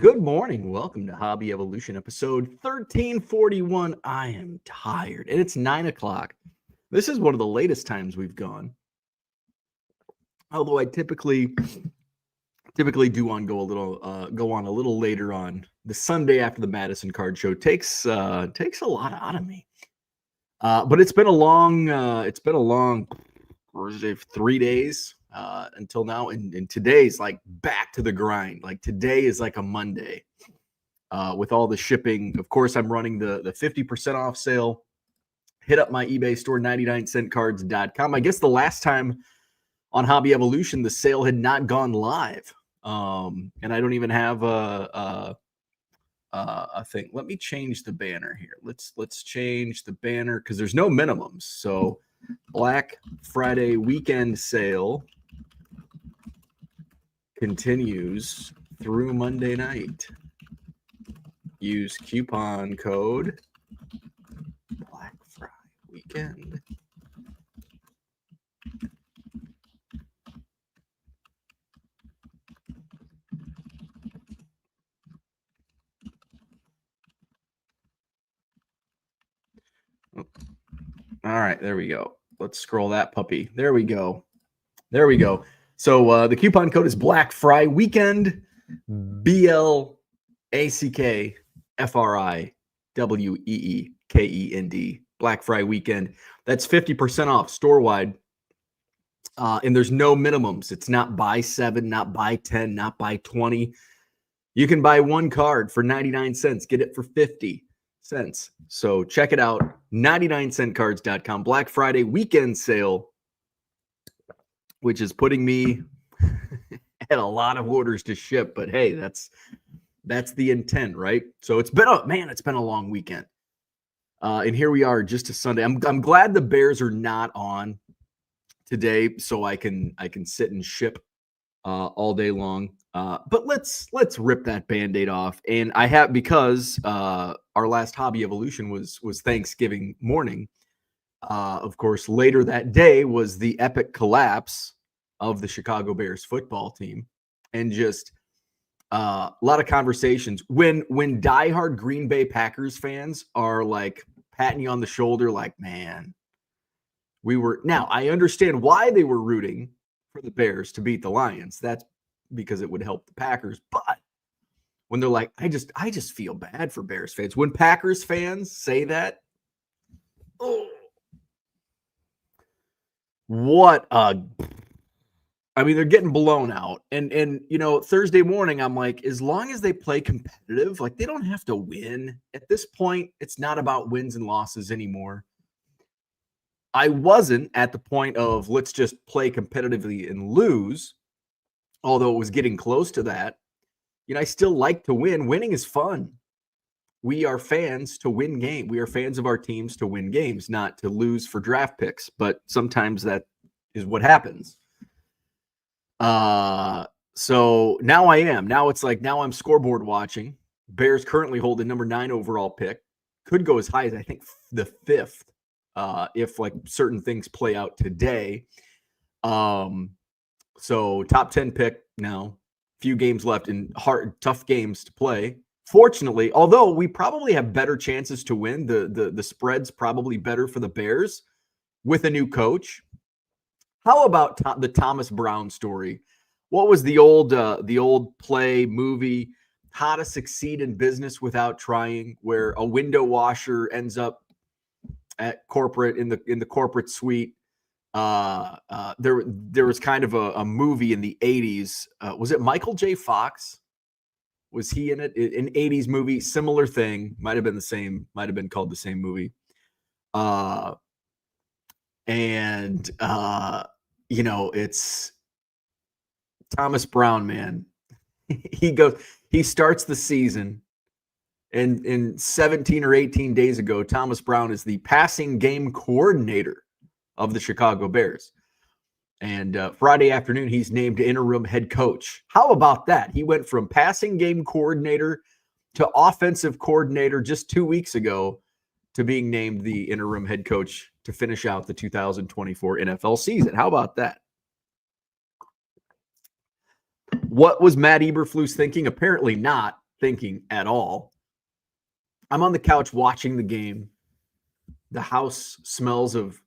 Good morning. Welcome to Hobby Evolution, episode 1341. I am tired, and it's 9 o'clock. This is one of the latest times we've gone. Although I typically do go on a little later on. The Sunday after the Madison Card Show takes a lot out of me. But it's been a long 3 days until now, and today's like back to the grind. Like today is like a Monday with all the shipping. Of course, I'm running the 50% off sale. Hit up my eBay store, 99centcards.com. I guess the last time on Hobby Evolution, the sale had not gone live, and I don't even have a thing. Let me change the banner here. Let's change the banner because there's no minimums. So Black Friday weekend sale continues through Monday night. Use coupon code Black Friday weekend. All right, there we go. Let's scroll that puppy. There we go. So the coupon code is Black Fry Weekend, BLACKFRIWEEKEND, Black Fry Weekend. That's 50% off store-wide, and there's no minimums. It's not buy 7, not buy 10, not buy 20. You can buy one card for 99 cents, get it for 50 cents. So check it out, 99centcards.com. Black Friday weekend sale, which is putting me at a lot of orders to ship, but hey, that's the intent, right? So it's been a long weekend. And here we are, just a Sunday. I'm glad the Bears are not on today, so I can sit and ship all day long. But let's rip that Band-Aid off. And I have, because our last Hobby Evolution was Thanksgiving morning. Of course, later that day was the epic collapse of the Chicago Bears football team, and just a lot of conversations. When diehard Green Bay Packers fans are like patting you on the shoulder, like, man, now I understand why they were rooting for the Bears to beat the Lions. That's because it would help the Packers. But when they're like, I just feel bad for Bears fans. When Packers fans say that, oh, they're getting blown out. And Thursday morning, I'm like, as long as they play competitive, like, they don't have to win. At this point, it's not about wins and losses anymore. I wasn't at the point of let's just play competitively and lose, although it was getting close to that. I still like to win. Winning is fun. We are fans to win games. We are fans of our teams to win games, not to lose for draft picks. But sometimes that is what happens. So now I am. Now it's like, now I'm scoreboard watching. Bears currently hold the number 9 overall pick. Could go as high as, I think, the 5th, if like certain things play out today. So top 10 pick now. Few games left and tough games to play. Fortunately, although we probably have better chances to win, the spread's probably better for the Bears with a new coach. How about the Thomas Brown story? What was the old play movie, How to Succeed in Business Without Trying, where a window washer ends up at corporate in the corporate suite? There was kind of a movie in the 80s. Was it Michael J. Fox? Was he in it? An 80s movie, similar thing. Might have been called the same movie. It's Thomas Brown, man. He starts the season, and in 17 or 18 days ago, Thomas Brown is the passing game coordinator of the Chicago Bears. And Friday afternoon, he's named interim head coach. How about that? He went from passing game coordinator to offensive coordinator just 2 weeks ago to being named the interim head coach to finish out the 2024 NFL season. How about that? What was Matt Eberflus thinking? Apparently not thinking at all. I'm on the couch watching the game. The house smells of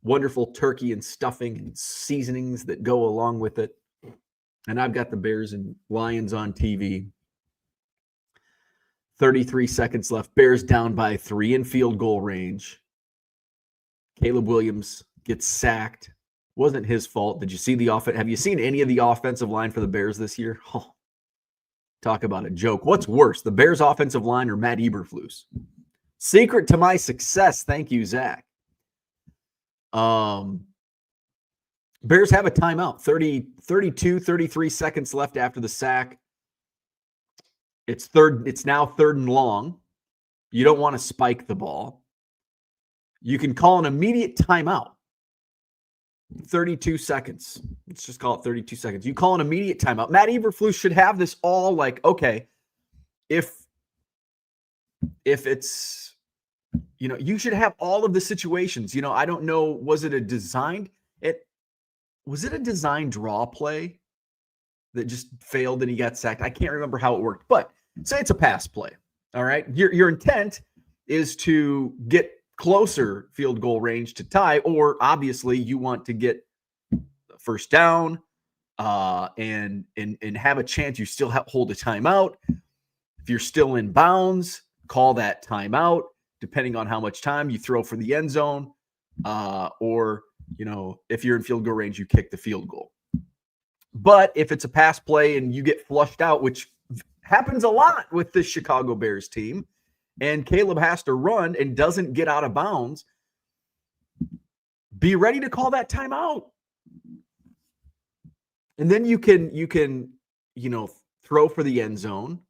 wonderful turkey and stuffing and seasonings that go along with it. And I've got the Bears and Lions on TV. 33 seconds left. Bears down by 3 in field goal range. Caleb Williams gets sacked. Wasn't his fault. Did you see the offense? Have you seen any of the offensive line for the Bears this year? Oh, talk about a joke. What's worse, the Bears offensive line or Matt Eberflus? Secret to my success. Thank you, Zach. Bears have a timeout. 33 seconds left after the sack. It's now 3rd and long. You don't want to spike the ball. You can call an immediate timeout. 32 seconds. Let's just call it 32 seconds. You call an immediate timeout. Matt Eberflus should have this all like, okay, if it's, you should have all of the situations. I don't know, was it a designed draw play that just failed and he got sacked? I can't remember how it worked, but say it's a pass play. All right. Your intent is to get closer field goal range to tie, or obviously you want to get first down and have a chance. You still hold a timeout. If you're still in bounds, call that timeout, depending on how much time you throw for the end zone, or if you're in field goal range, you kick the field goal. But if it's a pass play and you get flushed out, which happens a lot with this Chicago Bears team, and Caleb has to run and doesn't get out of bounds, be ready to call that timeout. And then you can throw for the end zone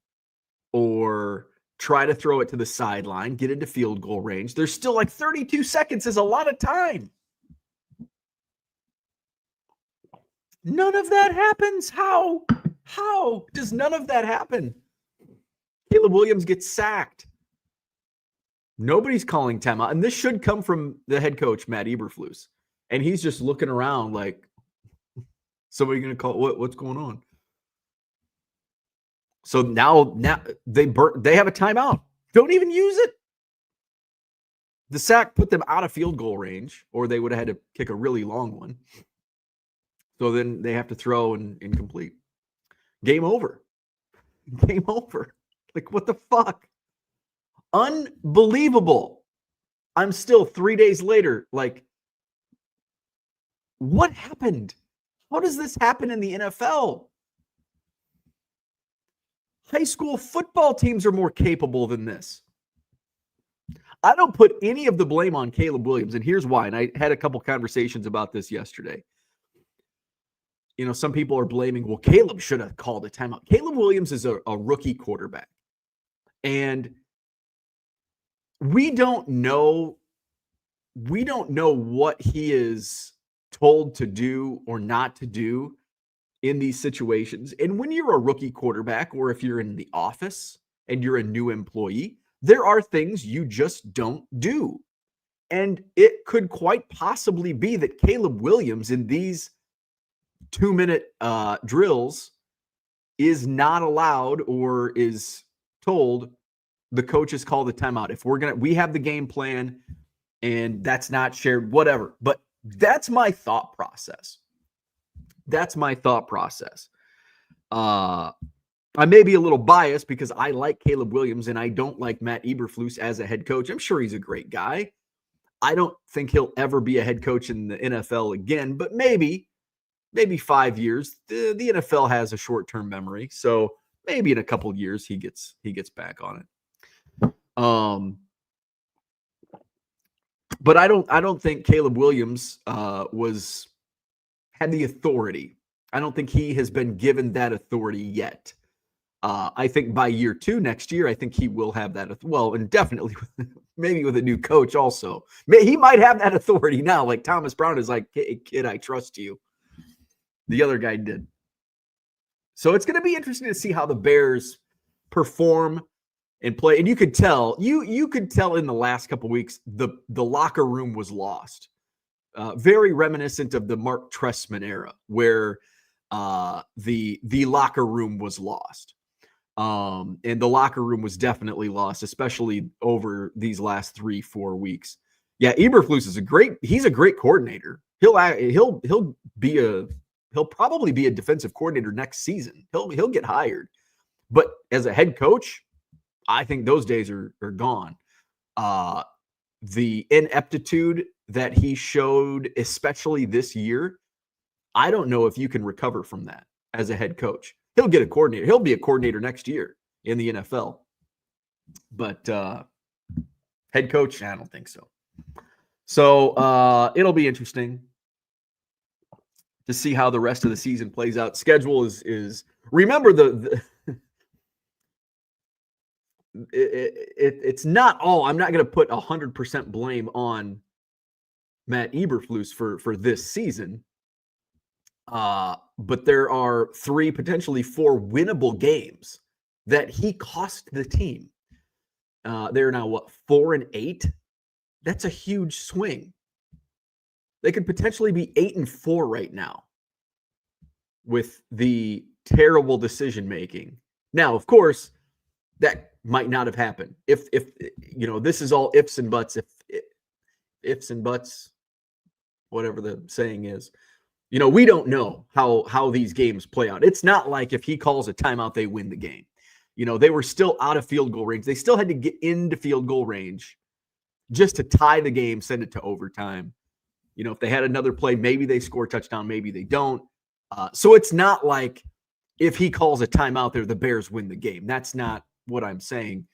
or try to throw it to the sideline, get into field goal range. There's still like 32 seconds is a lot of time. None of that happens. How does none of that happen? Caleb Williams gets sacked. Nobody's calling timeout. And this should come from the head coach, Matt Eberflus. And he's just looking around like, somebody going to call, what's going on? So now they have a timeout. Don't even use it. The sack put them out of field goal range, or they would have had to kick a really long one. So then they have to throw and complete. Game over. Game over. Like, what the fuck? Unbelievable. I'm still 3 days later, like, what happened? How does this happen in the NFL? High school football teams are more capable than this. I don't put any of the blame on Caleb Williams, and here's why. And I had a couple conversations about this yesterday. Some people are blaming, well, Caleb should have called a timeout. Caleb Williams is a rookie quarterback. And we don't know what he is told to do or not to do in these situations. And when you're a rookie quarterback, or if you're in the office and you're a new employee, there are things you just don't do. And it could quite possibly be that Caleb Williams in these 2-minute drills is not allowed, or is told the coaches call the timeout. If we have the game plan and that's not shared, whatever. But that's my thought process. I may be a little biased because I like Caleb Williams and I don't like Matt Eberflus as a head coach. I'm sure he's a great guy. I don't think he'll ever be a head coach in the NFL again, but maybe 5 years. The NFL has a short-term memory, so maybe in a couple of years he gets back on it. But I don't think Caleb Williams had the authority. I don't think he has been given that authority yet. I think by year 2 next year, I think he will have that. Well, and definitely maybe with a new coach also. He might have that authority now. Like Thomas Brown is like, hey, kid, I trust you. The other guy did. So it's going to be interesting to see how the Bears perform and play. And you could tell, you could tell in the last couple of weeks, the locker room was lost. Very reminiscent of the Mark Trestman era, where the locker room was lost. And the locker room was definitely lost, especially over these last 3-4 weeks. Yeah, Eberflus is he's a great coordinator. He'll probably be a defensive coordinator next season. He'll get hired. But as a head coach, I think those days are gone. The ineptitude that he showed, especially this year, I don't know if you can recover from that as a head coach. He'll get a coordinator. He'll be a coordinator next year in the NFL. But head coach, I don't think so. So it'll be interesting to see how the rest of the season plays out. Schedule is remember it's not all. I'm not going to put 100% blame on Matt Eberflus for this season. But there are 3, potentially 4 winnable games that he cost the team. They're now 4-8. That's a huge swing. They could potentially be 8-4 right now with the terrible decision making. Now, of course, that might not have happened. If this is all ifs and buts. If ifs and buts, whatever the saying is. We don't know how these games play out. It's not like if he calls a timeout, they win the game. They were still out of field goal range. They still had to get into field goal range just to tie the game, send it to overtime. If they had another play, maybe they score a touchdown, maybe they don't. So it's not like if he calls a timeout there, the Bears win the game. That's not what I'm saying.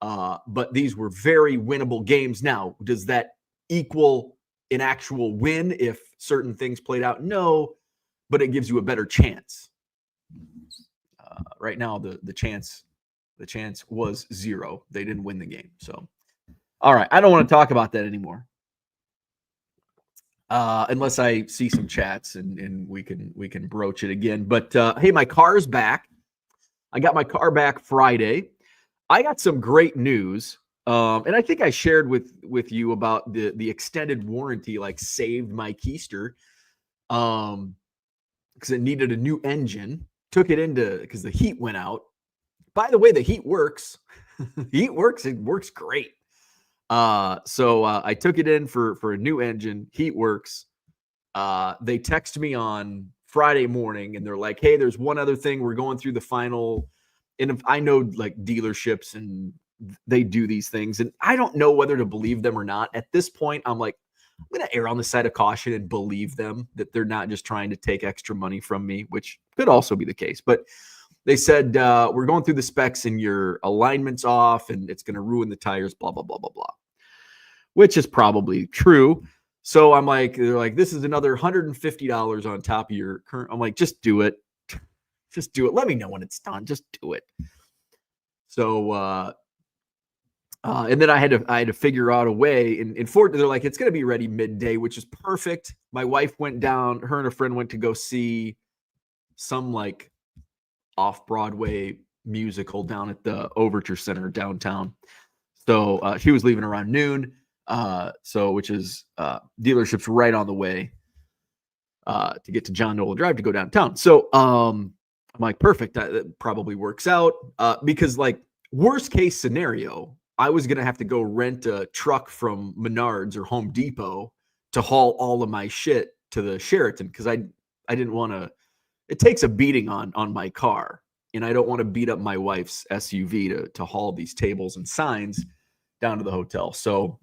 But these were very winnable games. Now, does that equal an actual win if certain things played out? No, but it gives you a better chance. Right now, the chance was 0. They didn't win the game. So, all right, I don't want to talk about that anymore, unless I see some chats and we can broach it again. But hey, my car's back. I got my car back Friday. I got some great news. And I think I shared with you about the extended warranty, saved my Keister, because it needed a new engine. Took it because the heat went out. By the way, the heat works. Heat works. It works great. So I took it in for a new engine. Heat works. They text me on Friday morning and they're like, hey, there's one other thing. We're going through the final. And if I know dealerships and they do these things, and I don't know whether to believe them or not. At this point, I'm going to err on the side of caution and believe them that they're not just trying to take extra money from me, which could also be the case. But they said, we're going through the specs and your alignment's off and it's going to ruin the tires, blah, blah, blah, blah, blah, which is probably true. So they're like, this is another $150 on top of your current. I'm like, just do it. Just do it. Let me know when it's done. Just do it. So, and then I had to figure out a way. And they're like, it's going to be ready midday, which is perfect. My wife went down. Her and a friend went to go see some off-Broadway musical down at the Overture Center downtown. So she was leaving around noon. Which is dealership's right on the way to get to John Nolan Drive to go downtown. So I'm like, perfect. That probably works out because worst case scenario, I was going to have to go rent a truck from Menards or Home Depot to haul all of my shit to the Sheraton because I didn't want to. It takes a beating on my car, and I don't want to beat up my wife's SUV to haul these tables and signs down to the hotel. So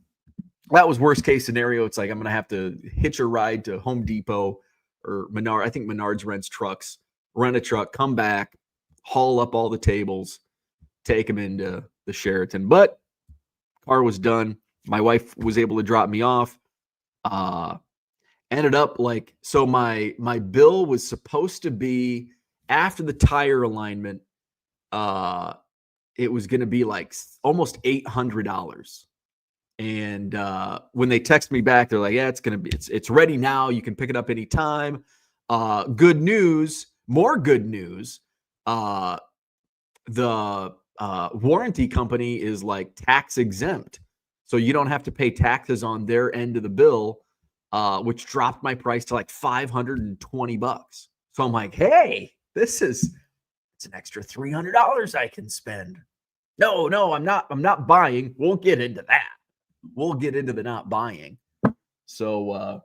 that was worst case scenario. It's I'm going to have to hitch a ride to Home Depot or Menards. I think Menards rents trucks, rent a truck, come back, haul up all the tables, take them into the Sheraton. But car was done. My wife was able to drop me off. Ended up so my bill was supposed to be after the tire alignment. It was going to be almost $800. And when they text me back, they're like, yeah, it's ready now. You can pick it up anytime. Good news, more good news. The warranty company is tax exempt. So you don't have to pay taxes on their end of the bill, which dropped my price to $520. So I'm like, hey, this is It's an extra $300 I can spend. No, I'm not buying. We'll get into that. We'll get into the not buying. So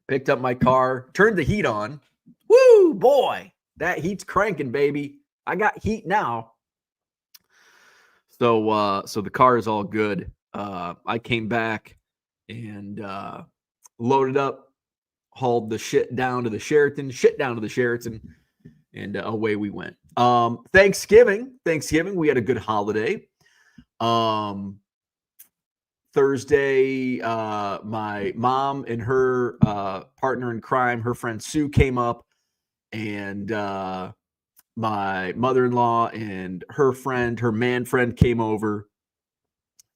picked up my car, turned the heat on. Woo, boy, that heat's cranking, baby. I got heat now. So the car is all good. I came back and loaded up, hauled the shit down to the Sheraton, and away we went. Thanksgiving, we had a good holiday. Thursday, my mom and her partner in crime, her friend Sue, came up, and my mother-in-law and her man friend came over,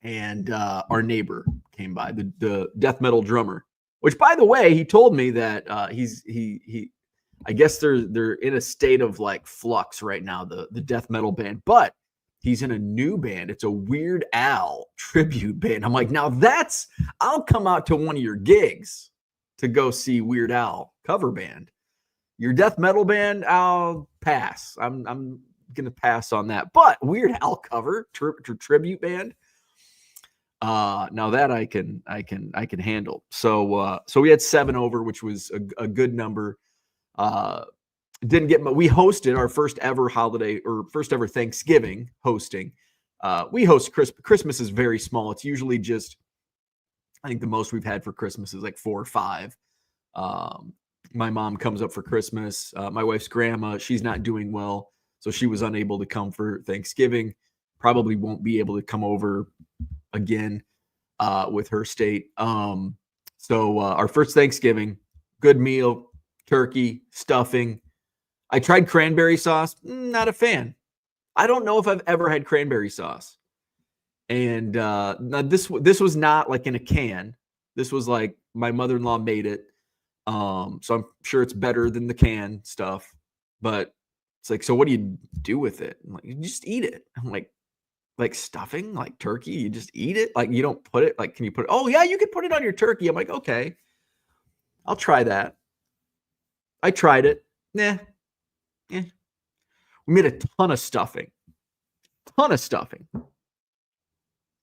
and our neighbor came by, the death metal drummer, which, by the way, he told me that he I guess they're in a state of like flux right now, the death metal band, but he's in a new band. It's a Weird Al tribute band. I'm like, now I'll come out to one of your gigs to go see Weird Al cover band. Your death metal band, I'll pass. I'm gonna pass on that. But Weird Al cover tribute band, now that I can handle. So we had 7 over, which was a good number. Didn't get we hosted our first ever holiday, or first ever Thanksgiving hosting. We host Christmas is very small. It's usually just, I think the most we've had for Christmas is like 4 or 5. My mom comes up for Christmas. My wife's grandma, she's not doing well, so she was unable to come for Thanksgiving. Probably won't be able to come over again with her state. So our first Thanksgiving, good meal. Turkey, stuffing. I tried cranberry sauce. Not a fan. I don't know if I've ever had cranberry sauce. And now this was not like in a can. This was like my mother-in-law made it. So I'm sure it's better than the can stuff. But it's like, so what do you do with it? I'm like, you just eat it. I'm like stuffing, like turkey, you just eat it? Like, you don't put it, like, can you put it? Oh, yeah, you can put it on your turkey. I'm like, okay, I'll try that. I tried it. We made a ton of stuffing.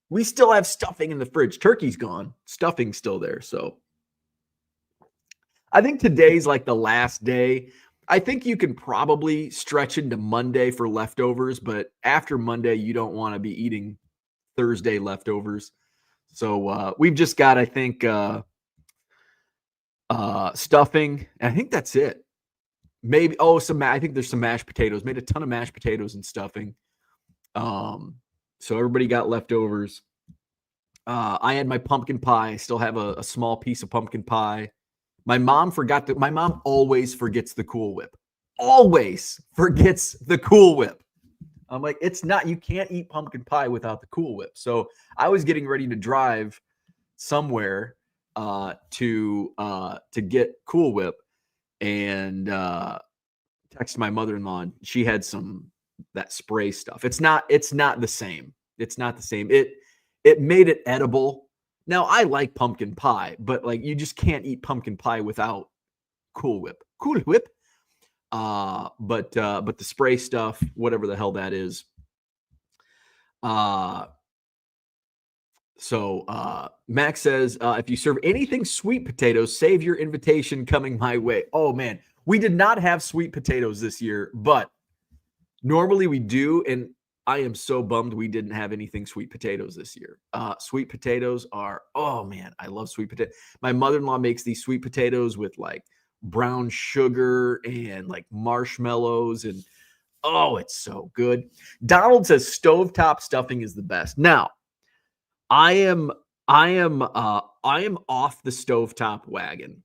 We still have stuffing in the fridge. Turkey's gone. Stuffing's still there. So I think today's like the last day. I think you can probably stretch into Monday for leftovers, but after Monday, you don't want to be eating Thursday leftovers. So we've just got, I think, stuffing. And I think that's it. Maybe, I think there's some mashed potatoes. Made a ton of mashed potatoes and stuffing. So everybody got leftovers. I had my pumpkin pie. I still have a small piece of pumpkin pie. My mom always forgets the Cool Whip. Always forgets the Cool Whip. I'm like, you can't eat pumpkin pie without the Cool Whip. So I was getting ready to drive somewhere to get Cool Whip, and text my mother-in-law, and she had that spray stuff. It's not the same. It's not the same. It made it edible. Now I like pumpkin pie, but like, you just can't eat pumpkin pie without Cool Whip. But the spray stuff, whatever the hell that is. So Max says, if you serve anything sweet potatoes, save your invitation coming my way. Oh man, we did not have sweet potatoes this year, but normally we do. And I am so bummed we didn't have anything sweet potatoes this year. Sweet potatoes are, oh man, I love sweet potato. My mother-in-law makes these sweet potatoes with like brown sugar and like marshmallows, and oh, it's so good. Donald says stovetop stuffing is the best. Now, I am off the stovetop wagon.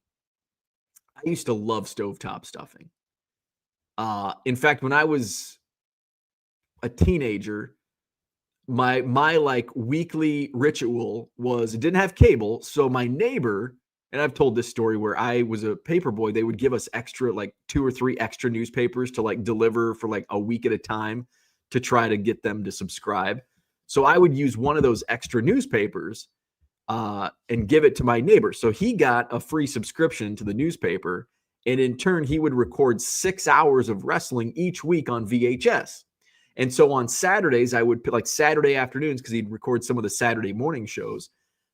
I used to love stovetop stuffing. In fact, when I was a teenager, my like weekly ritual was, it didn't have cable, so my neighbor, and I've told this story where I was a paper boy, they would give us extra, like 2 or 3 extra newspapers to like deliver for like a week at a time to try to get them to subscribe. So I would use one of those extra newspapers and give it to my neighbor. So he got a free subscription to the newspaper, And in turn, he would record 6 hours of wrestling each week on VHS. And so on Saturdays, I would like Saturday afternoons, because he'd record some of the Saturday morning shows.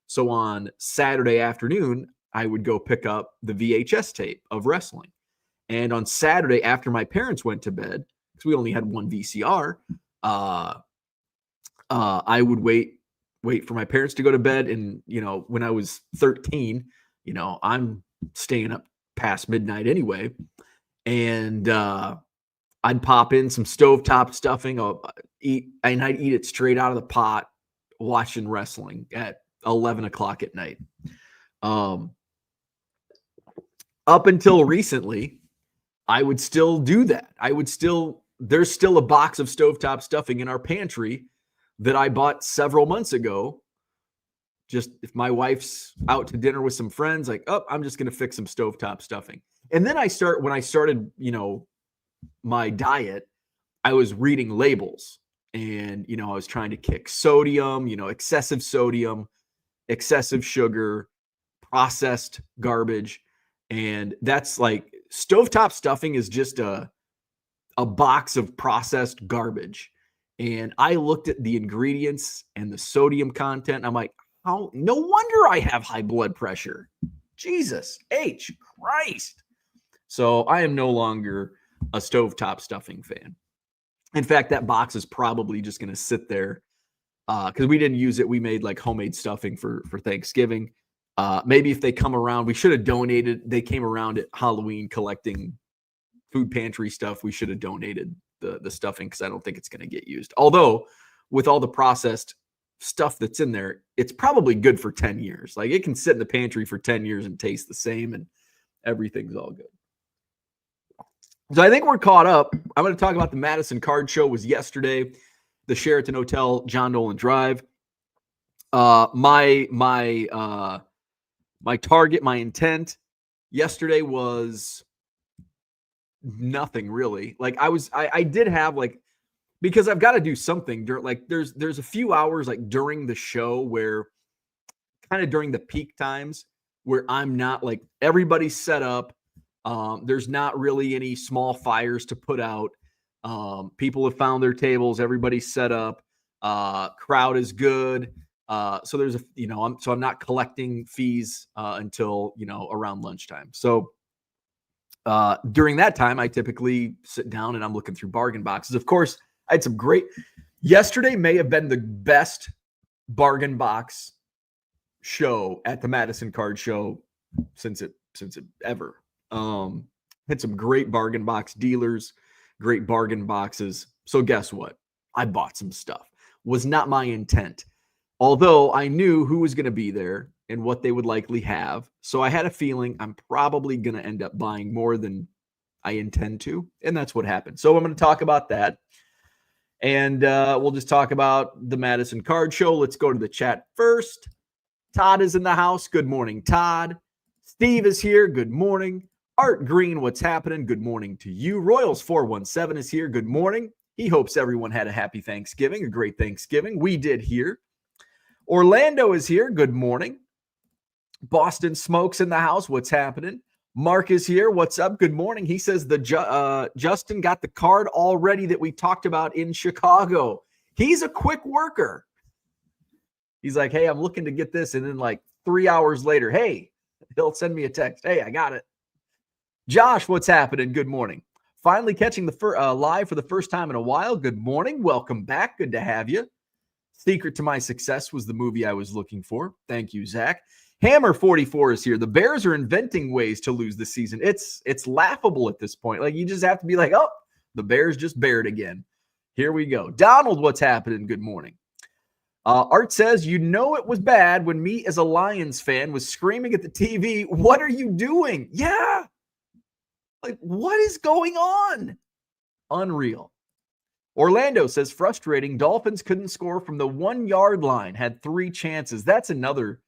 So on Saturday afternoon, I would go pick up the VHS tape of wrestling. And on Saturday, after my parents went to bed, because we only had one VCR, I would wait for my parents to go to bed. And, when I was 13, I'm staying up past midnight anyway. And I'd pop in some stovetop stuffing, and I'd eat it straight out of the pot, watching wrestling at 11 o'clock at night. Up until recently, I would still do that. There's still a box of stovetop stuffing in our pantry that I bought several months ago. Just if my wife's out to dinner with some friends, like, I'm just going to fix some stovetop stuffing. And then when I started, my diet, I was reading labels, and, I was trying to kick sodium, excessive sugar, processed garbage. And that's like, stovetop stuffing is just a box of processed garbage. And I looked at the ingredients and the sodium content. And I'm like, no wonder I have high blood pressure. Jesus H Christ. So I am no longer a stovetop stuffing fan. In fact, that box is probably just going to sit there because we didn't use it. We made like homemade stuffing for Thanksgiving. Maybe if they come around, we should have donated. They came around at Halloween collecting food pantry stuff. We should have donated the stuffing, because I don't think it's going to get used. Although with all the processed stuff that's in there, it's probably good for 10 years. Like, it can sit in the pantry for 10 years and taste the same, and everything's all good. So I think we're caught up. I'm going to talk about the Madison Card Show. Was yesterday, the Sheraton Hotel, John Nolan Drive. My target, my intent yesterday was nothing really. Like, I did have, like, because I've got to do something during, like, there's a few hours like during the show where, kind of during the peak times, where I'm not, like, everybody's set up. There's not really any small fires to put out. People have found their tables. Everybody's set up. Crowd is good. So there's I'm not collecting fees until, around lunchtime. So during that time, I typically sit down and I'm looking through bargain boxes. Of course, I had some yesterday may have been the best bargain box show at the Madison Card Show since it ever. Had some great bargain box dealers, great bargain boxes. So guess what? I bought some stuff. Was not my intent. Although I knew who was going to be there and what they would likely have. So I had a feeling I'm probably going to end up buying more than I intend to. And that's what happened. So I'm going to talk about that. And we'll just talk about the Madison Card Show. Let's go to the chat first. Todd is in the house. Good morning, Todd. Steve is here. Good morning. Art Green, what's happening? Good morning to you. Royals 417 is here. Good morning. He hopes everyone had a happy Thanksgiving, a great Thanksgiving. We did here. Orlando is here. Good morning. Boston Smokes in the house. What's happening? Mark is here. What's up? Good morning. He says Justin got the card already that we talked about in Chicago. He's a quick worker. He's like, hey, I'm looking to get this. And then like 3 hours later, hey, he'll send me a text. Hey, I got it. Josh, what's happening? Good morning. Finally catching the live for the first time in a while. Good morning. Welcome back. Good to have you. Secret to My Success was the movie I was looking for. Thank you, Zach. Hammer 44 is here. The Bears are inventing ways to lose this season. It's laughable at this point. Like, you just have to be like, oh, the Bears just bared again. Here we go. Donald, what's happening? Good morning. Art says, it was bad when me as a Lions fan was screaming at the TV, what are you doing? Yeah. Like, what is going on? Unreal. Orlando says, frustrating. Dolphins couldn't score from the 1 yard line, had 3 chances. That's another,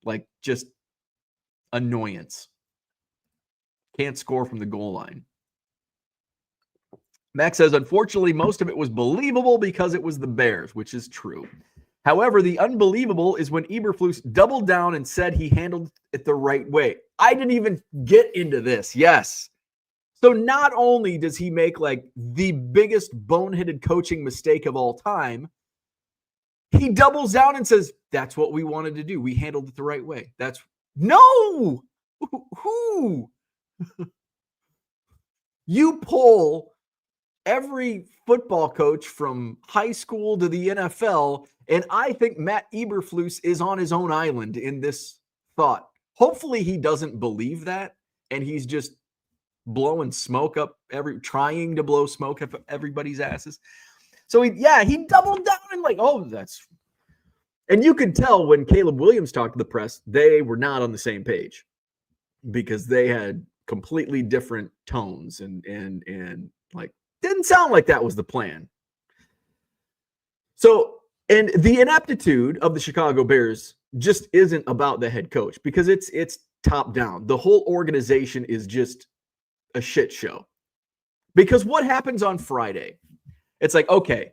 like, just annoyance. Can't score from the goal line. Max says, unfortunately, most of it was believable because it was the Bears, which is true. However, the unbelievable is when Eberflus doubled down and said he handled it the right way. I didn't even get into this. Yes. So not only does he make like the biggest boneheaded coaching mistake of all time, he doubles down and says, that's what we wanted to do. We handled it the right way. That's no. Who? You pull every football coach from high school to the NFL, and I think Matt Eberflus is on his own island in this thought. Hopefully he doesn't believe that, and he's just blowing smoke up trying to blow smoke up everybody's asses. So he doubled down and like, oh, that's, and you could tell when Caleb Williams talked to the press, they were not on the same page because they had completely different tones and like didn't sound like that was the plan. So, and the ineptitude of the Chicago Bears just isn't about the head coach because it's top down. The whole organization is just a shit show. Because what happens on Friday? It's like, okay,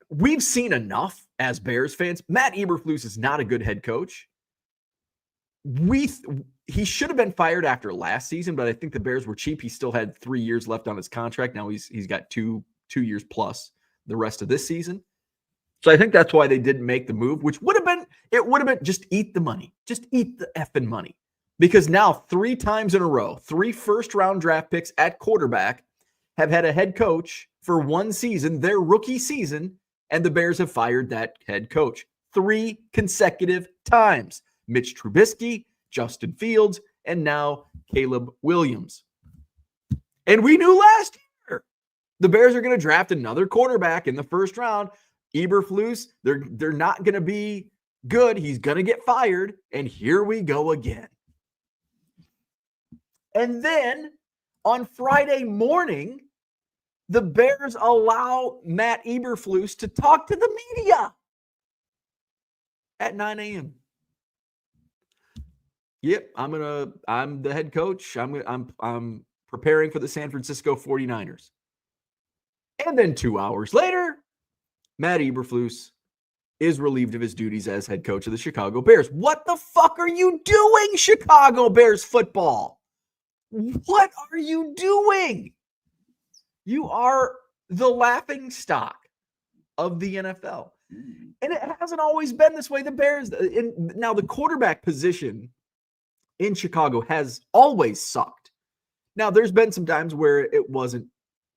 we've seen enough as Bears fans. Matt Eberflus is not a good head coach. He should have been fired after last season, but I think the Bears were cheap. He still had 3 years left on his contract. Now he's got two years plus the rest of this season. So I think that's why they didn't make the move, which would have been just eat the money. Just eat the effing money. Because now 3 times in a row, 3 first-round draft picks at quarterback have had a head coach for one season, their rookie season, and the Bears have fired that head coach 3 consecutive times. Mitch Trubisky, Justin Fields, and now Caleb Williams. And we knew last year the Bears are going to draft another quarterback in the first round. Eberflus, they're not going to be good. He's going to get fired, and here we go again. And then on Friday morning, the Bears allow Matt Eberflus to talk to the media at 9 a.m. Yep, I'm the head coach. I'm preparing for the San Francisco 49ers. And then 2 hours later, Matt Eberflus is relieved of his duties as head coach of the Chicago Bears. What the fuck are you doing, Chicago Bears football? What are you doing? You are the laughing stock of the NFL. And it hasn't always been this way. The Bears, now the quarterback position in Chicago has always sucked. Now, there's been some times where it wasn't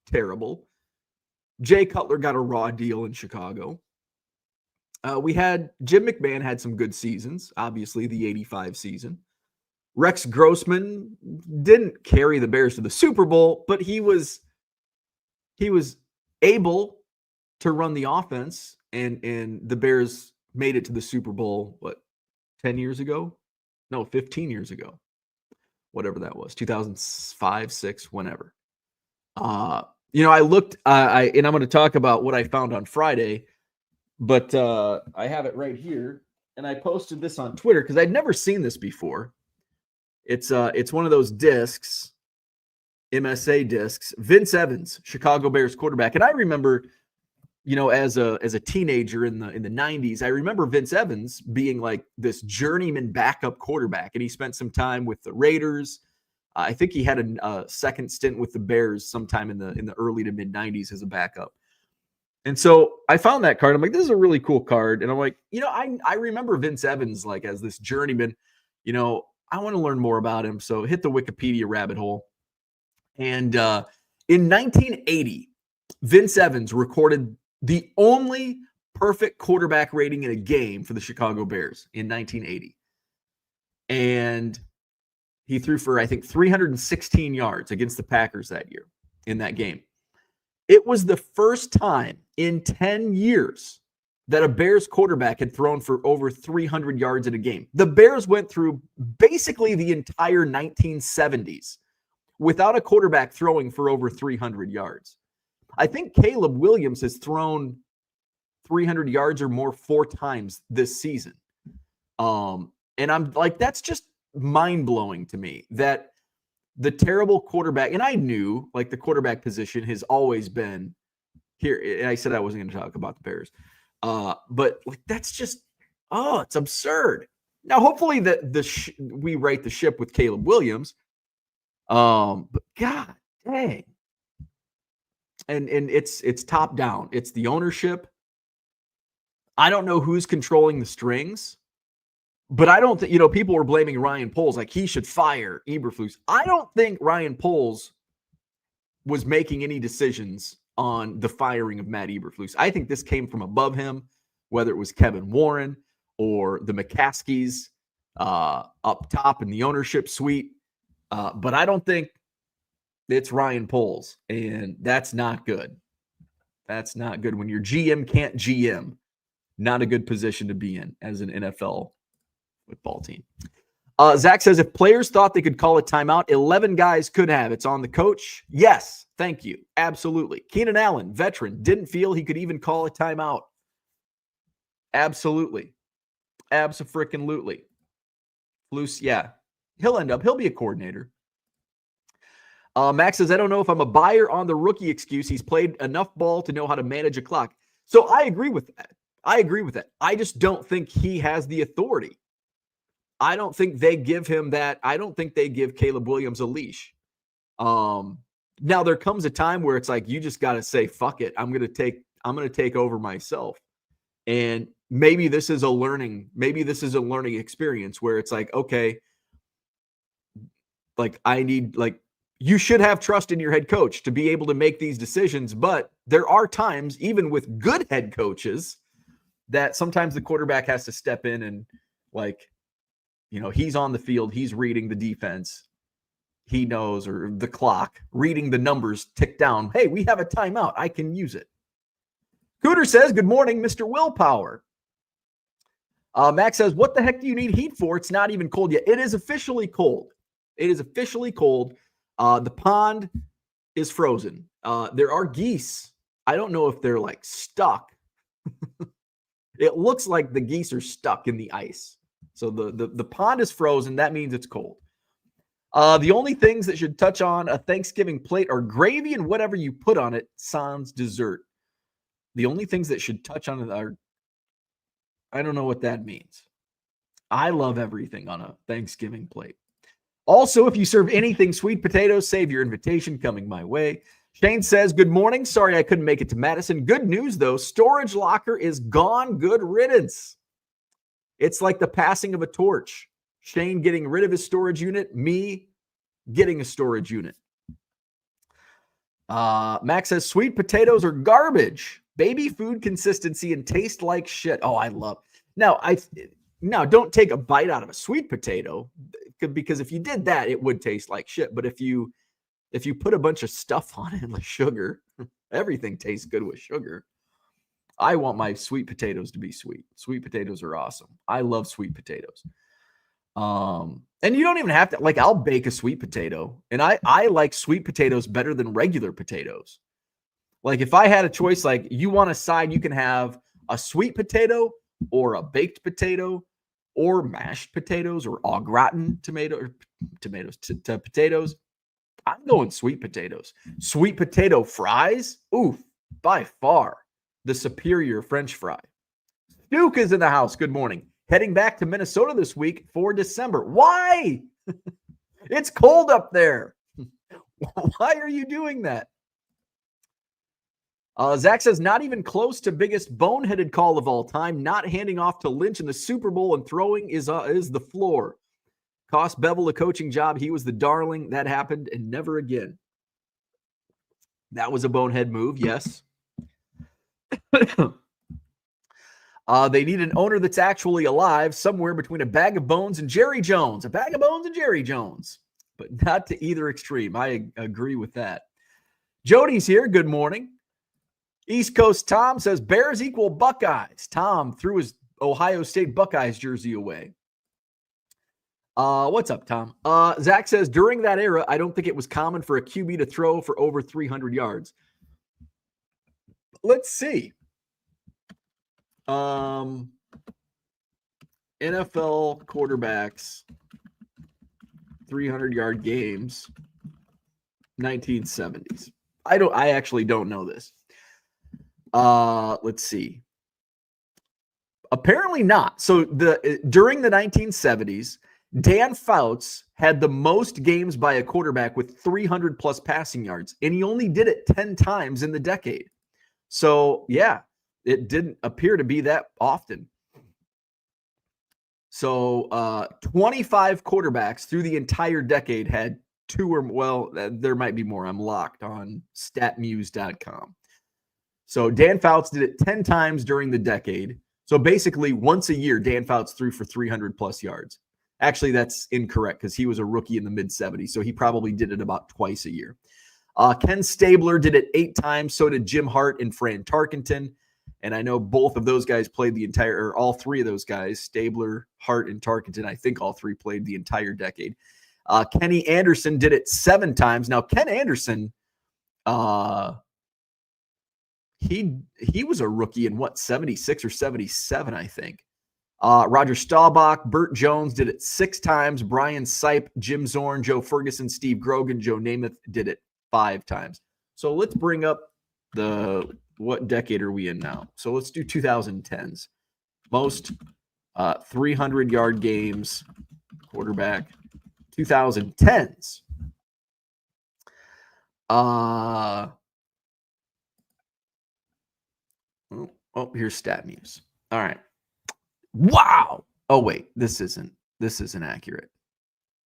terrible. Jay Cutler got a raw deal in Chicago. Jim McMahon had some good seasons, obviously the 85 season. Rex Grossman didn't carry the Bears to the Super Bowl, but he was able to run the offense, and the Bears made it to the Super Bowl, 10 years ago? No, 15 years ago. Whatever that was, 2005, 6, whenever. I looked, and I'm going to talk about what I found on Friday, but I have it right here, and I posted this on Twitter because I'd never seen this before. It's one of those discs, MSA discs. Vince Evans, Chicago Bears quarterback, and I remember, as a teenager in the 90s, I remember Vince Evans being like this journeyman backup quarterback, and he spent some time with the Raiders. I think he had a second stint with the Bears sometime in the early to mid 90s as a backup. And so I found that card. I'm like, this is a really cool card. And I'm like, I remember Vince Evans like as this journeyman. I want to learn more about him. So hit the Wikipedia rabbit hole. And in 1980, Vince Evans recorded the only perfect quarterback rating in a game for the Chicago Bears in 1980. And he threw for, I think, 316 yards against the Packers that year in that game. It was the first time in 10 years that a Bears quarterback had thrown for over 300 yards in a game. The Bears went through basically the entire 1970s without a quarterback throwing for over 300 yards. I think Caleb Williams has thrown 300 yards or more 4 times this season. And I'm like, that's just mind-blowing to me that the terrible quarterback, and I knew like the quarterback position has always been here. And I said I wasn't going to talk about the Bears. But like that's just it's absurd. Now, hopefully we right the ship with Caleb Williams. But God dang. And it's top down. It's the ownership. I don't know who's controlling the strings, but I don't think, people were blaming Ryan Poles like he should fire Eberflus. I don't think Ryan Poles was making any decisions on the firing of Matt Eberflus. I think this came from above him, whether it was Kevin Warren or the McCaskies up top in the ownership suite. But I don't think it's Ryan Poles, and that's not good. That's not good. When your GM can't GM, not a good position to be in as an NFL football team. Zach says, if players thought they could call a timeout, 11 guys could have. It's on the coach. Yes, thank you. Absolutely. Keenan Allen, veteran, didn't feel he could even call a timeout. Absolutely. Abso-freaking-lutely. Loose, yeah. He'll be a coordinator. Max says, I don't know if I'm a buyer on the rookie excuse. He's played enough ball to know how to manage a clock. So I agree with that. I just don't think he has the authority. I don't think they give him that. I don't think they give Caleb Williams a leash. Now there comes a time where it's like, you just got to say, fuck it. I'm going to take over myself. And maybe this is a learning experience where it's like, okay, like you should have trust in your head coach to be able to make these decisions. But there are times, even with good head coaches, that sometimes the quarterback has to step in and he's on the field, he's reading the defense, he knows, or the clock, reading the numbers tick down. Hey, we have a timeout. I can use it. Cooter says, good morning, Mr. Willpower. Max says, what the heck do you need heat for? It's not even cold yet. It is officially cold. The pond is frozen. There are geese. I don't know if they're stuck. It looks like the geese are stuck in the ice. So the pond is frozen. That means it's cold. The only things that should touch on a Thanksgiving plate are gravy and whatever you put on it, sans dessert. The only things that should touch on it are, I don't know what that means. I love everything on a Thanksgiving plate. Also, if you serve anything sweet potatoes, save your invitation coming my way. Shane says, good morning. Sorry I couldn't make it to Madison. Good news, though. Storage locker is gone. Good riddance. It's like the passing of a torch. Shane getting rid of his storage unit, me getting a storage unit. Max says, sweet potatoes are garbage. Baby food consistency and taste like shit. Oh, I love. Now, don't take a bite out of a sweet potato, because if you did that, it would taste like shit. But if you put a bunch of stuff on it, like sugar, everything tastes good with sugar. I want my sweet potatoes to be sweet. Sweet potatoes are awesome. I love sweet potatoes. And you don't even have to, I'll bake a sweet potato, and I like sweet potatoes better than regular potatoes. If I had a choice, you want a side, you can have a sweet potato or a baked potato or mashed potatoes or au gratin potatoes. I'm going sweet potatoes. Sweet potato fries, oof, by far the superior French fry. Duke is in the house. Good morning. Heading back to Minnesota this week for December. Why? It's cold up there. Why are you doing that? Zach says, not even close to biggest boneheaded call of all time. Not handing off to Lynch in the Super Bowl and throwing is the floor. Cost Bevel a coaching job. He was the darling. That happened and never again. That was a bonehead move, yes. They need an owner that's actually alive, somewhere between a bag of bones and Jerry Jones. A bag of bones and Jerry Jones. But not to either extreme. I agree with that. Jody's here. Good morning. East Coast Tom says, Bears equal Buckeyes. Tom threw his Ohio State Buckeyes jersey away. What's up, Tom? Zach says, during that era, I don't think it was common for a QB to throw for over 300 yards. Let's see. NFL quarterbacks, 300-yard games, 1970s. I actually don't know this. Let's see. Apparently not. So during the 1970s, Dan Fouts had the most games by a quarterback with 300 plus passing yards, and he only did it 10 times in the decade. So yeah, it didn't appear to be that often. So 25 quarterbacks through the entire decade had two or, well, there might be more. I'm locked on statmuse.com. So Dan Fouts did it 10 times during the decade. So basically once a year, Dan Fouts threw for 300 plus yards. Actually, that's incorrect because he was a rookie in the mid-70s. So he probably did it about twice a year. Ken Stabler did it 8 times. So did Jim Hart and Fran Tarkenton. And I know both of those guys played the entire, or all three of those guys, Stabler, Hart, and Tarkenton, I think all three played the entire decade. Kenny Anderson did it 7 times. Now, Ken Anderson, he was a rookie in 76 or 77, I think. Roger Staubach, Burt Jones did it 6 times. Brian Sipe, Jim Zorn, Joe Ferguson, Steve Grogan, Joe Namath did it 5 times. So let's bring up what decade are we in now? So let's do 2010s. Most 300-yard games, quarterback, 2010s. Here's StatMuse. All right. Wow. Oh, wait, this isn't accurate.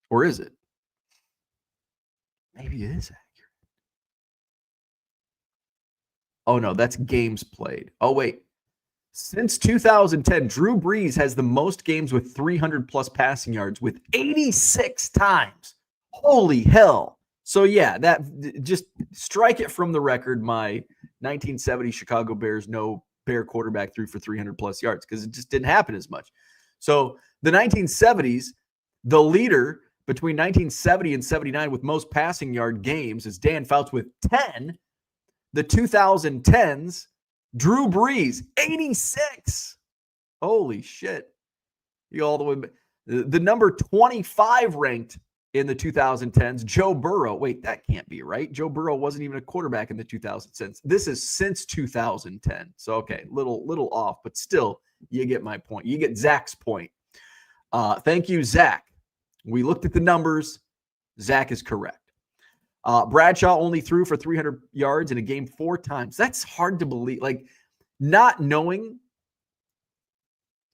Or is it? Maybe it is accurate. Oh, no, that's games played. Oh, wait. Since 2010, Drew Brees has the most games with 300 plus passing yards with 86 times. Holy hell. So, yeah, that just strike it from the record. My 1970 Chicago Bears, no Bear quarterback threw for 300 plus yards because it just didn't happen as much. So the 1970s, the leader between 1970 and 79 with most passing yard games is Dan Fouts with 10. The 2010s, Drew Brees, 86. Holy shit. You all the way. The number 25 ranked in the 2010s, Joe Burrow. Wait, that can't be right. Joe Burrow wasn't even a quarterback in the 2010s. This is since 2010. So, okay, little off, but still, you get my point. You get Zach's point. Thank you, Zach. We looked at the numbers. Zach is correct. Bradshaw only threw for 300 yards in a game 4 times. That's hard to believe. Like, not knowing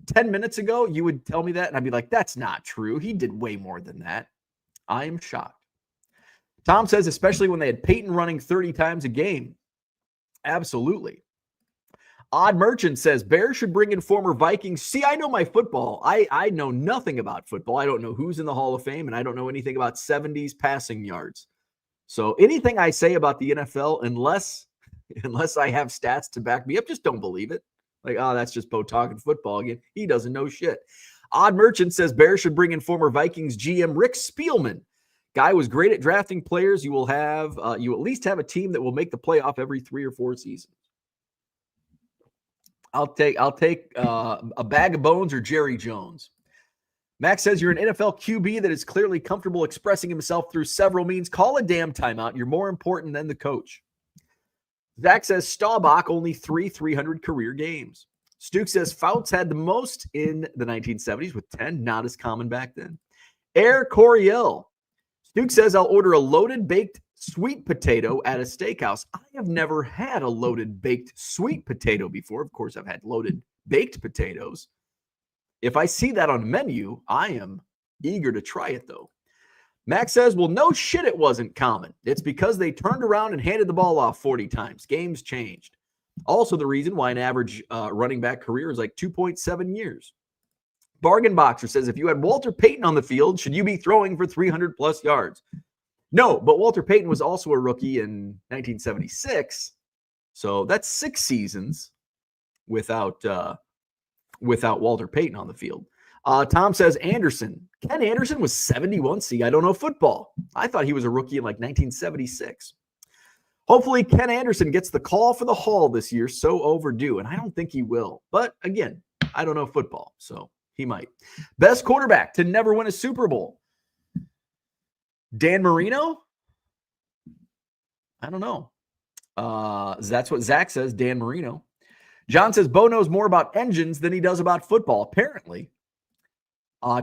10 minutes ago, you would tell me that, and I'd be like, that's not true. He did way more than that. I am shocked. Tom says, especially when they had Peyton running 30 times a game. Absolutely. Odd Merchant says, Bears should bring in former Vikings. See, I know my football. I know nothing about football. I don't know who's in the Hall of Fame, and I don't know anything about 70s passing yards. So anything I say about the NFL, unless I have stats to back me up, just don't believe it. Like, oh, that's just Bo talking football again. He doesn't know shit. Odd Merchant says Bears should bring in former Vikings GM Rick Spielman. Guy was great at drafting players. You will at least have a team that will make the playoff every 3 or 4 seasons. I'll take a bag of bones or Jerry Jones. Max says you're an NFL QB that is clearly comfortable expressing himself through several means. Call a damn timeout. You're more important than the coach. Zach says Staubach only 300 career games. Stuke says Fouts had the most in the 1970s with 10, not as common back then. Air Coryell. Stuke says I'll order a loaded baked sweet potato at a steakhouse. I have never had a loaded baked sweet potato before. Of course, I've had loaded baked potatoes. If I see that on the menu, I am eager to try it, though. Max says, well, no shit, it wasn't common. It's because they turned around and handed the ball off 40 times. Games changed. Also the reason why an average running back career is like 2.7 years. Bargain Boxer says, if you had Walter Payton on the field, should you be throwing for 300 plus yards? No, but Walter Payton was also a rookie in 1976. So that's 6 seasons without Walter Payton on the field. Tom says Anderson. Ken Anderson was 71. See, I don't know football. I thought he was a rookie in like 1976. Hopefully, Ken Anderson gets the call for the Hall this year. So overdue, and I don't think he will. But again, I don't know football, so he might. Best quarterback to never win a Super Bowl. Dan Marino? I don't know. That's what Zach says, Dan Marino. John says Bo knows more about engines than he does about football, apparently.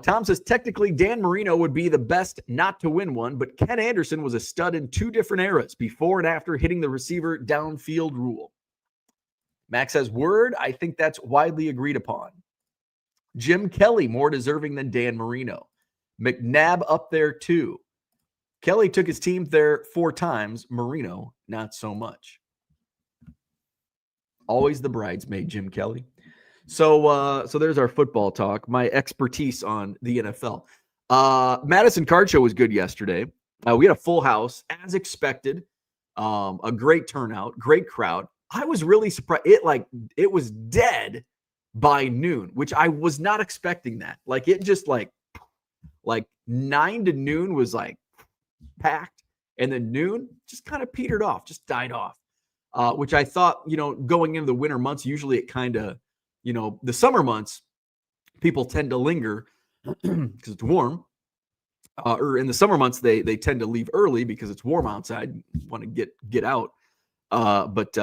Tom says technically Dan Marino would be the best not to win one, but Ken Anderson was a stud in 2 different eras, before and after hitting the receiver downfield rule. Max says, word, I think that's widely agreed upon. Jim Kelly, more deserving than Dan Marino. McNabb up there too. Kelly took his team there 4 times. Marino, not so much. Always the bridesmaid, Jim Kelly. So there's our football talk. My expertise on the NFL. Madison Card Show was good yesterday. We had a full house, as expected. A great turnout, great crowd. I was really surprised. It was dead by noon, which I was not expecting that. Like it just like 9 to noon was like packed, and then noon just kind of petered off, just died off. Which I thought, going into the winter months, usually it kind of, the summer months, people tend to linger because it's warm. Or in the summer months, they tend to leave early because it's warm outside, want to get out. But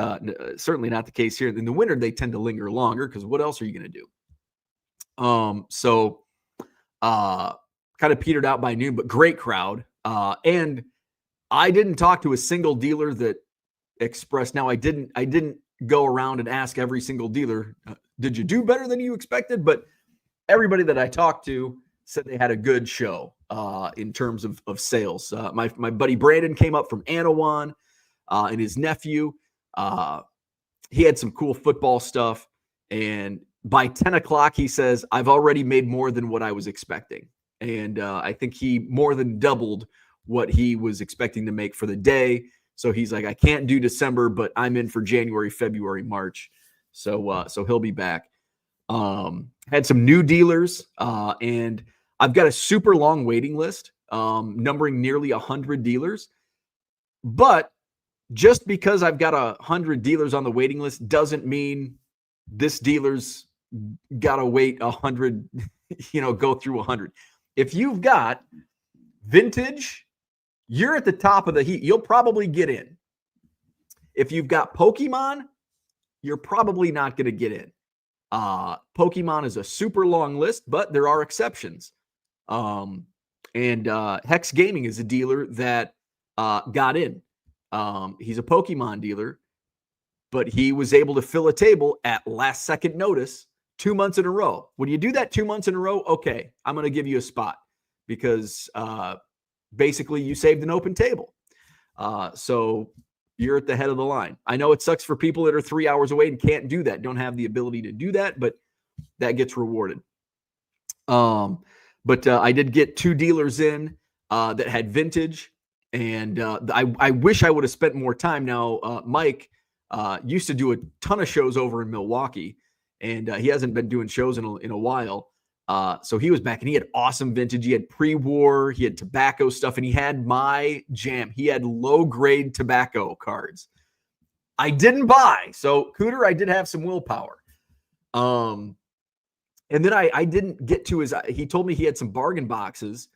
certainly not the case here. In the winter, they tend to linger longer because what else are you going to do? So kind of petered out by noon, but great crowd. And I didn't talk to a single dealer that expressed. Now I didn't go around and ask every single dealer, did you do better than you expected? But everybody that I talked to said they had a good show in terms of sales. My buddy Brandon came up from Anawan, and his nephew. He had some cool football stuff. And by 10 o'clock, he says, I've already made more than what I was expecting. And I think he more than doubled what he was expecting to make for the day. So he's like, I can't do December, but I'm in for January, February, March. So he'll be back. Had some new dealers, and I've got a super long waiting list, numbering nearly 100 dealers. But just because I've got 100 dealers on the waiting list doesn't mean this dealer's got to wait 100, go through 100. If you've got vintage, you're at the top of the heap. You'll probably get in. If you've got Pokemon, you're probably not going to get in. Pokemon is a super long list, but there are exceptions. And Hex Gaming is a dealer that got in. He's a Pokemon dealer, but he was able to fill a table at last second notice 2 months in a row. When you do that 2 months in a row, okay, I'm going to give you a spot because basically you saved an open table. So you're at the head of the line. I know it sucks for people that are 3 hours away and can't do that, don't have the ability to do that, but that gets rewarded. But I did get 2 dealers in that had vintage. And I wish I would have spent more time. Now, Mike used to do a ton of shows over in Milwaukee, and he hasn't been doing shows in a while. So he was back, and he had awesome vintage. He had pre-war, he had tobacco stuff, and he had my jam. He had low-grade tobacco cards. I didn't buy. So, Cooter, I did have some willpower. And then I didn't get to his – he told me he had some bargain boxes,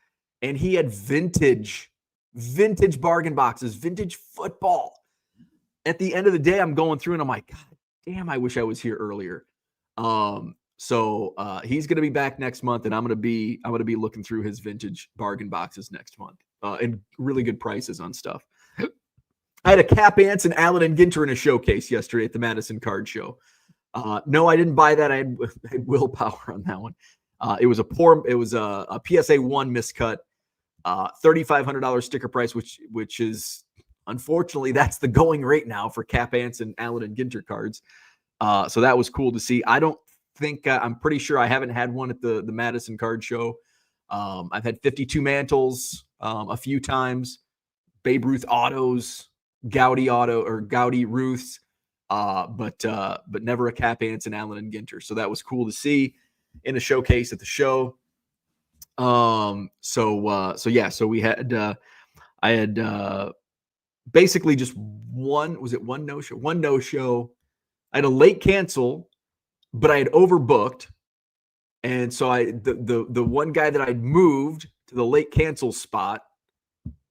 and he had vintage bargain boxes, vintage football. At the end of the day, I'm going through and I'm like, God damn, I wish I was here earlier. So he's going to be back next month, and I'm going to be looking through his vintage bargain boxes next month, and really good prices on stuff. I had a Cap Ants and Allen and Ginter in a showcase yesterday at the Madison Card Show. No, I didn't buy that. I had willpower on that one. It was a PSA 1 miscut. $3,500 sticker price, which is unfortunately that's the going rate now for Cap Ants and Allen and Ginter cards. So that was cool to see. I don't think I'm pretty sure I haven't had one at the Madison Card Show. I've had 52 mantles a few times, Babe Ruth autos, Gaudy Ruths, but never a Cap Ants and Allen and Ginter. So that was cool to see in a showcase at the show. So we had, I had, basically just one no-show. I had a late cancel, but I had overbooked. And so the one guy that I'd moved to the late cancel spot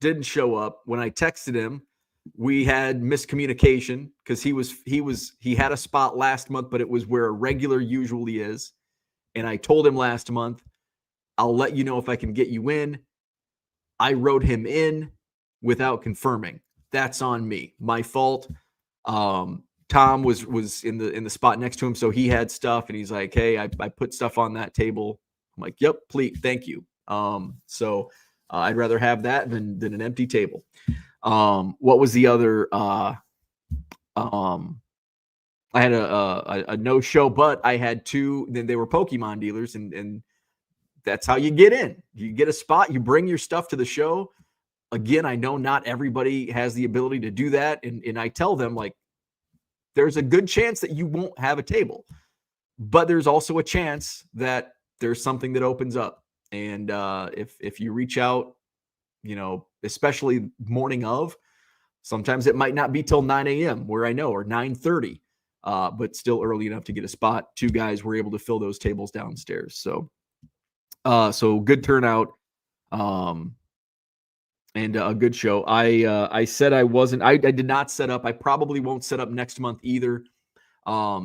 didn't show up. When I texted him, we had miscommunication because he had a spot last month, but it was where a regular usually is. And I told him last month, I'll let you know if I can get you in. I wrote him in without confirming. That's on me. My fault. Tom was in the spot next to him, so he had stuff, and he's like, "Hey, I put stuff on that table." I'm like, "Yep, please, thank you." So I'd rather have that than an empty table. What was the other? I had a no show, but I had two. Then they were Pokemon dealers, and that's how you get in. You get a spot. You bring your stuff to the show. Again, I know not everybody has the ability to do that, and I tell them, like, there's a good chance that you won't have a table, but there's also a chance that there's something that opens up. And if you reach out, especially morning of, sometimes it might not be till 9 a.m. where I know, or 9:30, but still early enough to get a spot. Two guys were able to fill those tables downstairs. So good turnout. And a good show. I said I wasn't. I did not set up. I probably won't set up next month either.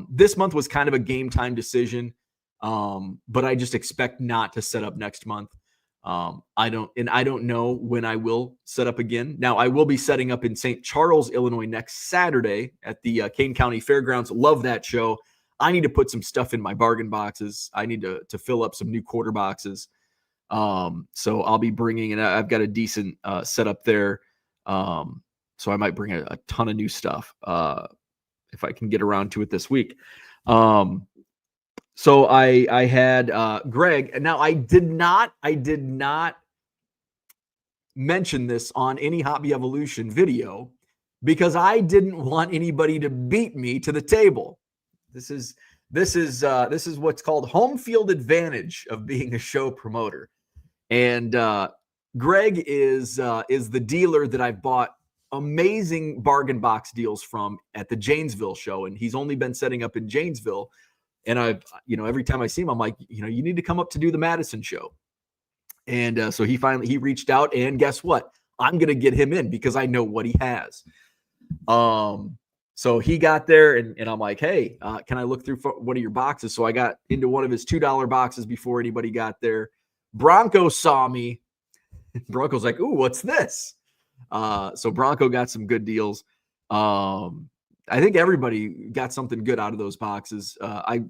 This month was kind of a game time decision, but I just expect not to set up next month. I don't know when I will set up again. Now, I will be setting up in St. Charles, Illinois next Saturday at the Kane County Fairgrounds. Love that show. I need to put some stuff in my bargain boxes. I need to fill up some new quarter boxes. So I'll be bringing, and I've got a decent setup there. So I might bring a ton of new stuff if I can get around to it this week. So I had Greg. Now I did not mention this on any Hobby Evolution video because I didn't want anybody to beat me to the table. This is what's called home field advantage of being a show promoter. And Greg is the dealer that I've bought amazing bargain box deals from at the Janesville show, and he's only been setting up in Janesville. And I've, every time I see him, I'm like, you need to come up to do the Madison show. And so he reached out, and guess what? I'm gonna get him in because I know what he has. So he got there, and I'm like, hey, can I look through one of your boxes? So I got into one of his $2 boxes before anybody got there. Bronco saw me. Bronco's like, ooh, what's this? So Bronco got some good deals. I think everybody got something good out of those boxes. I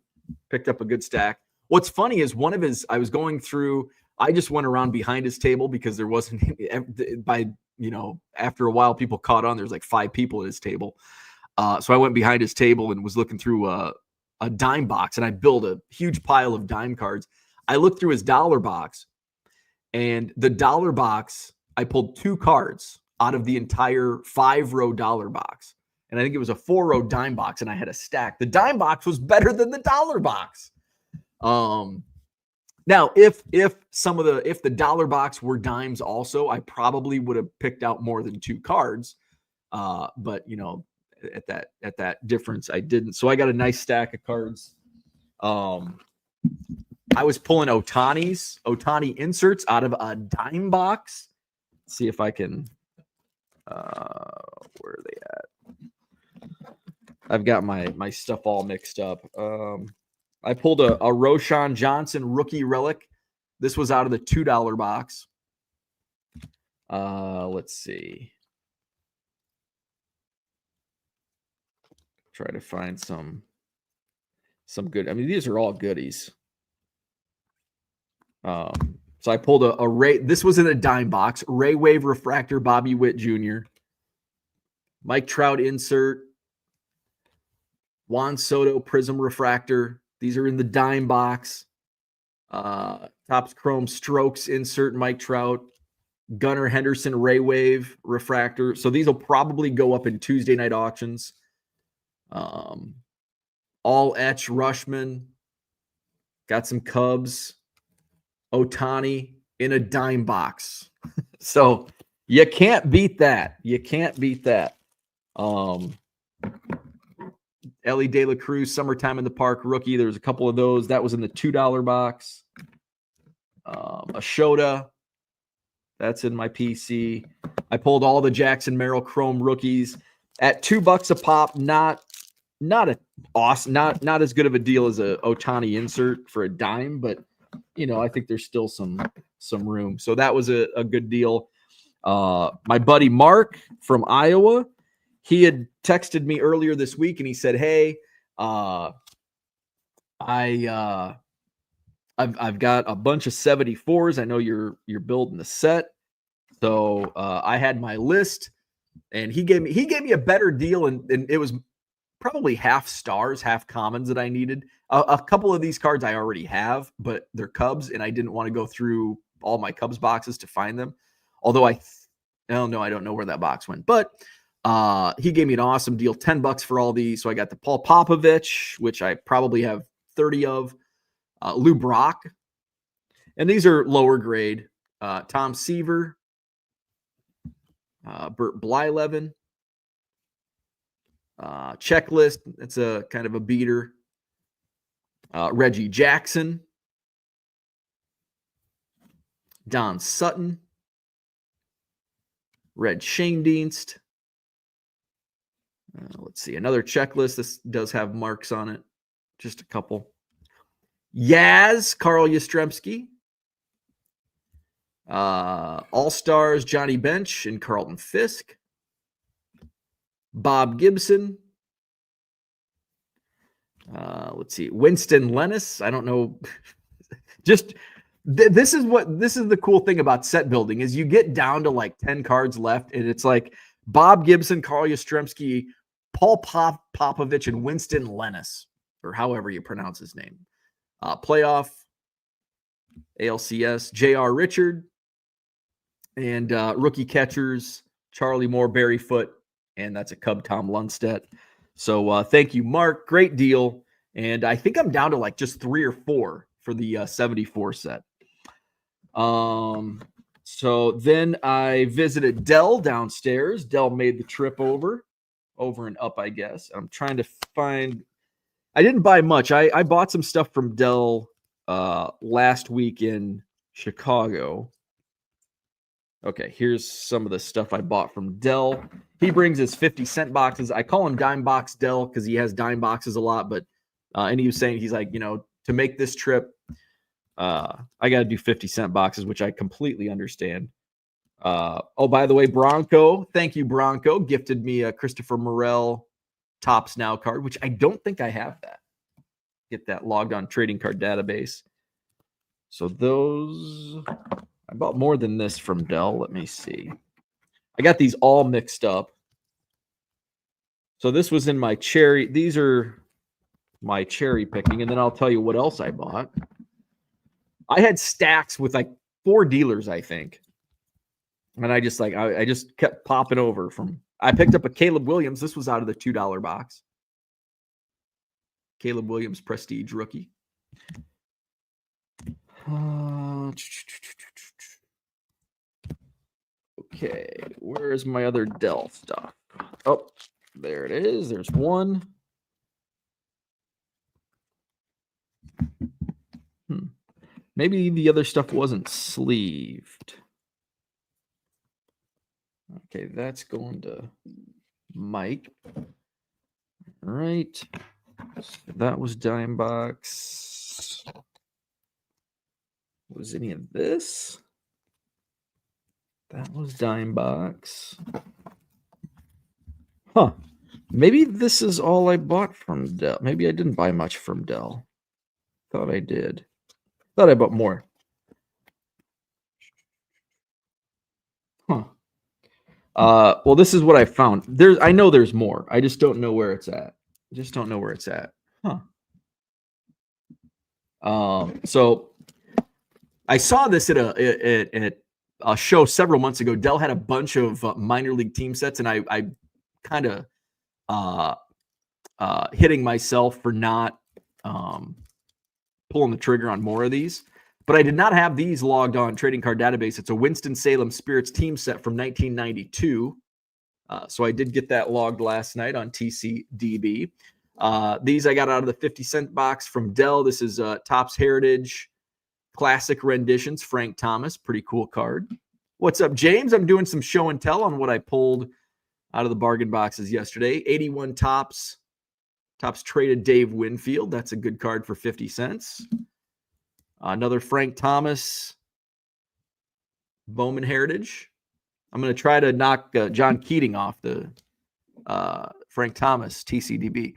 picked up a good stack. What's funny is I was going through, I just went around behind his table because there wasn't, after a while people caught on, there's like 5 people at his table. So I went behind his table and was looking through a dime box, and I built a huge pile of dime cards. I looked through his dollar box, and the dollar box, I pulled 2 cards out of the entire 5-row dollar box. And I think it was a 4-row dime box, and I had a stack. The dime box was better than the dollar box. Now, if the dollar box were dimes also, I probably would have picked out more than 2 cards. But at that difference, I didn't. So I got a nice stack of cards. I was pulling Otani inserts out of a dime box. Let's see if I can. Where are they at? I've got my stuff all mixed up. I pulled a Roshan Johnson rookie relic. This was out of the $2 box. Let's see. Try to find some good. I mean, these are all goodies. So I pulled a Ray. This was in a dime box. Ray Wave refractor, Bobby Witt Jr. Mike Trout insert. Juan Soto prism refractor. These are in the dime box. Topps Chrome Strokes insert, Mike Trout. Gunnar Henderson Ray Wave refractor. So these will probably go up in Tuesday night auctions. All etch Rushman. Got some Cubs. Otani in a dime box. So you can't beat that. Ellie De La Cruz, Summertime in the Park rookie. There's a couple of those. That was in the $2 box. A Shota. That's in my PC. I pulled all the Jackson Merrill Chrome rookies at $2 a pop. Not as good of a deal as a Ohtani insert for a dime, but I think there's still some room. So that was a good deal. My buddy Mark from Iowa, he had texted me earlier this week and he said, "Hey, I've got a bunch of 74s. I know you're building the set." So I had my list, and he gave me a better deal, and it was probably half stars, half commons that I needed. A couple of these cards I already have, but they're Cubs, and I didn't want to go through all my Cubs boxes to find them. Although I don't know where that box went, but he gave me an awesome deal, $10 for all these. So I got the Paul Popovich, which I probably have 30 of, Lou Brock, and these are lower grade. Tom Seaver, Bert Blyleven, Checklist. That's a kind of a beater. Reggie Jackson, Don Sutton, Red Schoendienst. Let's see, another Checklist. This does have marks on it, just a couple. Yaz, Carl Yastrzemski. All-Stars, Johnny Bench and Carlton Fisk. Bob Gibson. Let's see, Winston Lennis. I don't know. Just this is the cool thing about set building is you get down to like 10 cards left, and it's like Bob Gibson, Carl Yastrzemski, Paul Popovich, and Winston Lennis, or however you pronounce his name. Playoff, ALCS, J.R. Richard, and rookie catchers, Charlie Moore, Barry Foote, and that's a Cub, Tom Lundstedt. So thank you, Mark. Great deal. And I think I'm down to like just 3 or 4 for the 74 set. So then I visited Dell downstairs. Dell made the trip over and up, I guess. I'm trying to find. I didn't buy much. I bought some stuff from Dell last week in Chicago. Okay, here's some of the stuff I bought from Dell. He brings his 50-cent boxes. I call him Dime Box Dell because he has dime boxes a lot. But and he was saying, he's like, to make this trip, I got to do 50-cent boxes, which I completely understand. Oh, by the way, Bronco, thank you, Bronco, gifted me a Christopher Morel Topps Now card, which I don't think I have that. Get that logged on trading card database. So those, I bought more than this from Dell. Let me see. I got these all mixed up. So this was in my cherry. These are my cherry picking. And then I'll tell you what else I bought. I had stacks with like 4 dealers, I think. And I just kept popping over from. I picked up a Caleb Williams. This was out of the $2 box. Caleb Williams Prestige rookie. Okay, where's my other Dell stuff? Oh, there it is. There's one. Maybe the other stuff wasn't sleeved. Okay, that's going to Mike. All right. So that was Dime Box. Was any of this? That was Dime Box. Huh. Maybe this is all I bought from Dell. Maybe I didn't buy much from Dell. Thought I did. Thought I bought more. Huh. Well, this is what I found. I know there's more. I just don't know where it's at. Huh. So I saw this at a show several months ago. Dell had a bunch of minor league team sets, and I kind of hitting myself for not pulling the trigger on more of these. But I did not have these logged on trading card database. It's a Winston-Salem Spirits team set from 1992. So I did get that logged last night on TCDB. These I got out of the 50-cent box from Dell. This is Topps Heritage Classic Renditions, Frank Thomas. Pretty cool card. What's up, James? I'm doing some show and tell on what I pulled out of the bargain boxes yesterday. 81 Topps. Topps traded Dave Winfield. That's a good card for 50 cents. Another Frank Thomas Bowman Heritage. I'm going to try to knock John Keating off the Frank Thomas TCDB.